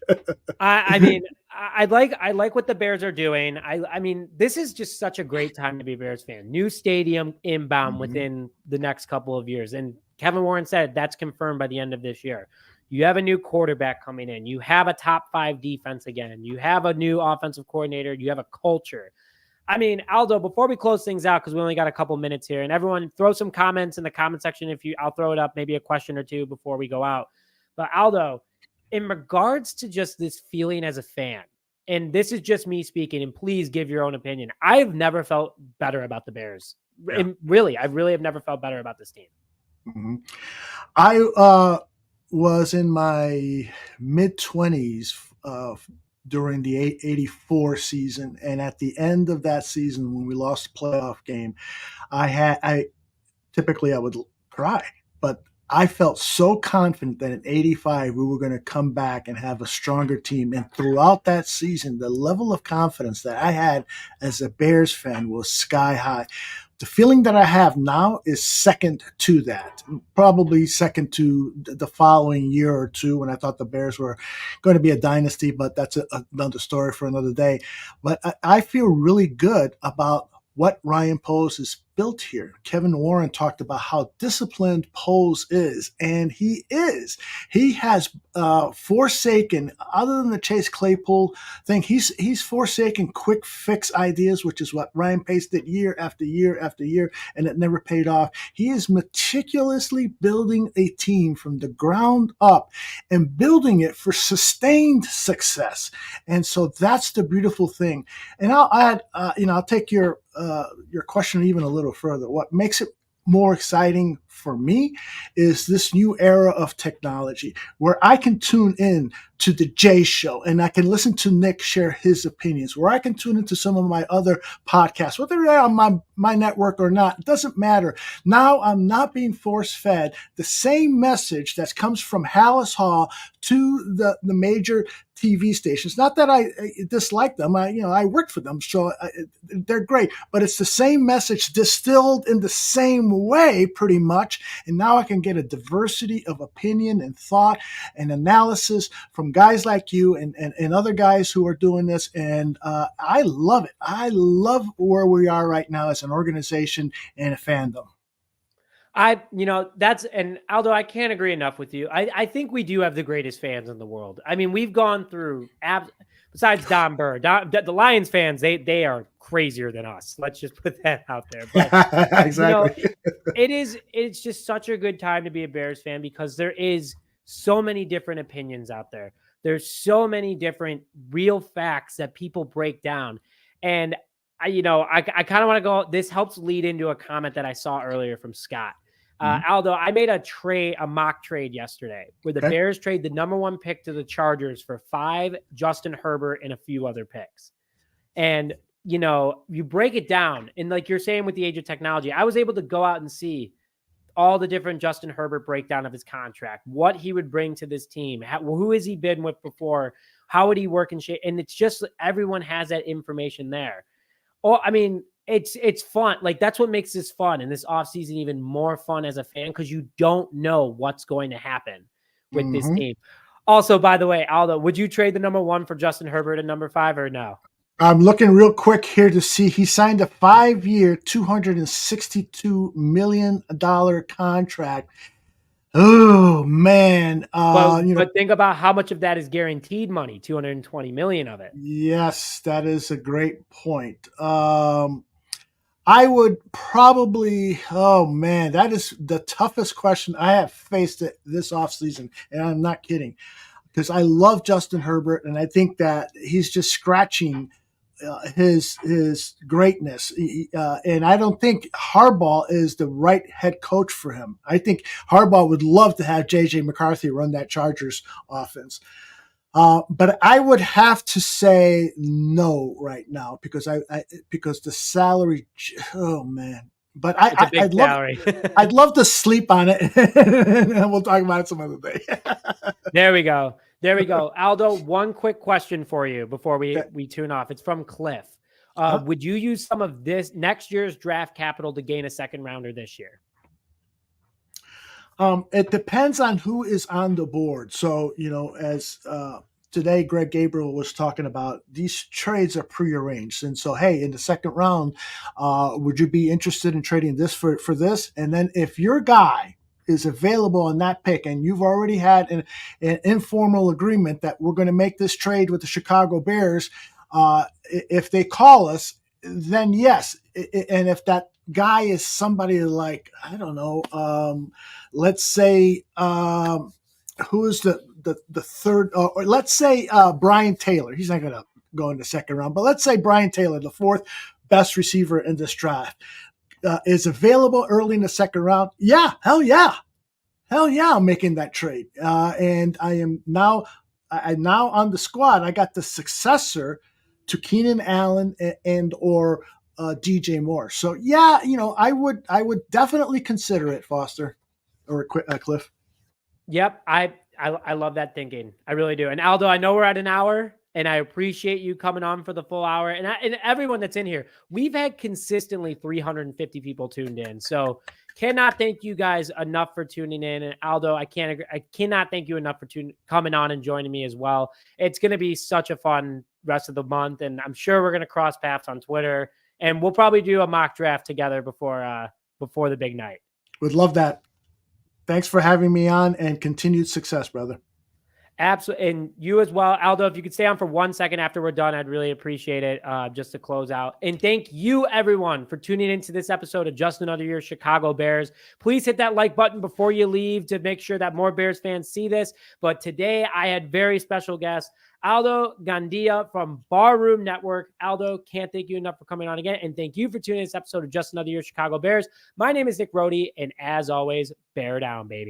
I like what the Bears are doing. This is just such a great time to be a Bears fan. New stadium inbound within the next couple of years. And Kevin Warren said that's confirmed by the end of this year. You have a new quarterback coming in. You have a top 5 defense again. You have a new offensive coordinator. You have a culture. Aldo, before we close things out, because we only got a couple minutes here, and everyone throw some comments in the comment section. I'll throw it up, maybe a question or two before we go out. But Aldo, in regards to just this feeling as a fan, and this is just me speaking, and please give your own opinion. I've never felt better about the Bears. Yeah. I really have never felt better about this team. Mm-hmm. I was in my mid-20s during the 84 season. And at the end of that season, when we lost the playoff game, I typically would cry, but I felt so confident that in 85, we were going to come back and have a stronger team. And throughout that season, the level of confidence that I had as a Bears fan was sky high. The feeling that I have now is second to that, probably second to the following year or two when I thought the Bears were going to be a dynasty, but that's another story for another day. But I feel really good about what Ryan Poles has built here. Kevin Warren talked about how disciplined Poles is, and he is. He has forsaken, other than the Chase Claypool thing, he's forsaken quick fix ideas, which is what Ryan Pace did year after year after year, and it never paid off. He is meticulously building a team from the ground up and building it for sustained success. And so that's the beautiful thing. And I'll add, I'll take your question even a little further. What makes it more exciting for me is this new era of technology where I can tune in to the Jay Show and I can listen to Nick share his opinions, where I can tune into some of my other podcasts, whether they're on my network or not. It doesn't matter. Now I'm not being force fed the same message that comes from Hallis Hall to the major TV stations. Not that I dislike them. I worked for them, so they're great. But it's the same message distilled in the same way, pretty much. And now I can get a diversity of opinion and thought and analysis from guys like you and other guys who are doing this. And I love it. I love where we are right now as an organization and a fandom. And Aldo, I can't agree enough with you. I think we do have the greatest fans in the world. I mean, we've gone through, besides Don Burr, the Lions fans, they are crazier than us. Let's just put that out there. But, exactly. It's just such a good time to be a Bears fan because there is so many different opinions out there. There's so many different real facts that people break down. And I kind of want to go, this helps lead into a comment that I saw earlier from Scott. Aldo, I made a mock trade yesterday where the Bears trade the number 1 pick to the Chargers for 5 Justin Herbert and a few other picks. And, you break it down. And like you're saying with the age of technology, I was able to go out and see all the different Justin Herbert breakdown of his contract, what he would bring to this team, who has he been with before, how would he work in shape? And it's just everyone has that information there. Oh, I mean, it's fun. Like, that's what makes this fun and this offseason even more fun as a fan because you don't know what's going to happen with this team. Also, by the way, Aldo, would you trade the number 1 for Justin Herbert and number 5 or no? I'm looking real quick here to see he signed a 5-year, $262 million contract. Oh man. But think about how much of that is guaranteed money, $220 million of it. Yes, that is a great point. I would probably, that is the toughest question I have faced this offseason. And I'm not kidding because I love Justin Herbert. And I think that he's just scratching his greatness. And I don't think Harbaugh is the right head coach for him. I think Harbaugh would love to have J.J. McCarthy run that Chargers offense. But I would have to say no right now because because the salary. Oh man! But I'd love to sleep on it, and we'll talk about it some other day. There we go. Aldo, one quick question for you before we tune off. It's from Cliff. Would you use some of this next year's draft capital to gain a second rounder this year? It depends on who is on the board. So, as today Greg Gabriel was talking about, these trades are prearranged. And so, hey, in the second round, would you be interested in trading this for this? And then if your guy is available on that pick and you've already had an informal agreement that we're going to make this trade with the Chicago Bears, if they call us, then yes. And if that guy is somebody like, I don't know, let's say, who is the third, or let's say Brian Taylor. He's not going to go in the second round, but let's say Brian Taylor, the 4th best receiver in this draft, is available early in the second round. Yeah, hell yeah, I'm making that trade. And I am now on the squad. I got the successor to Keenan Allen and or DJ Moore. So yeah, I would definitely consider it, Foster or Cliff. Yep, I love that thinking. I really do. And Aldo, I know we're at an hour, and I appreciate you coming on for the full hour. And everyone that's in here, we've had consistently 350 people tuned in. So cannot thank you guys enough for tuning in. And Aldo, I cannot thank you enough for coming on and joining me as well. It's going to be such a fun rest of the month, and I'm sure we're going to cross paths on Twitter. And we'll probably do a mock draft together before the big night. Would love that. Thanks for having me on, and continued success, brother. Absolutely. And you as well, Aldo, if you could stay on for 1 second after we're done, I'd really appreciate it, just to close out. And thank you, everyone, for tuning into this episode of Just Another Year Chicago Bears. Please hit that like button before you leave to make sure that more Bears fans see this. But today I had very special guest, Aldo Gandia from Barroom Network. Aldo, can't thank you enough for coming on again. And thank you for tuning in this episode of Just Another Year Chicago Bears. My name is Nick Rohde, and as always, bear down, baby.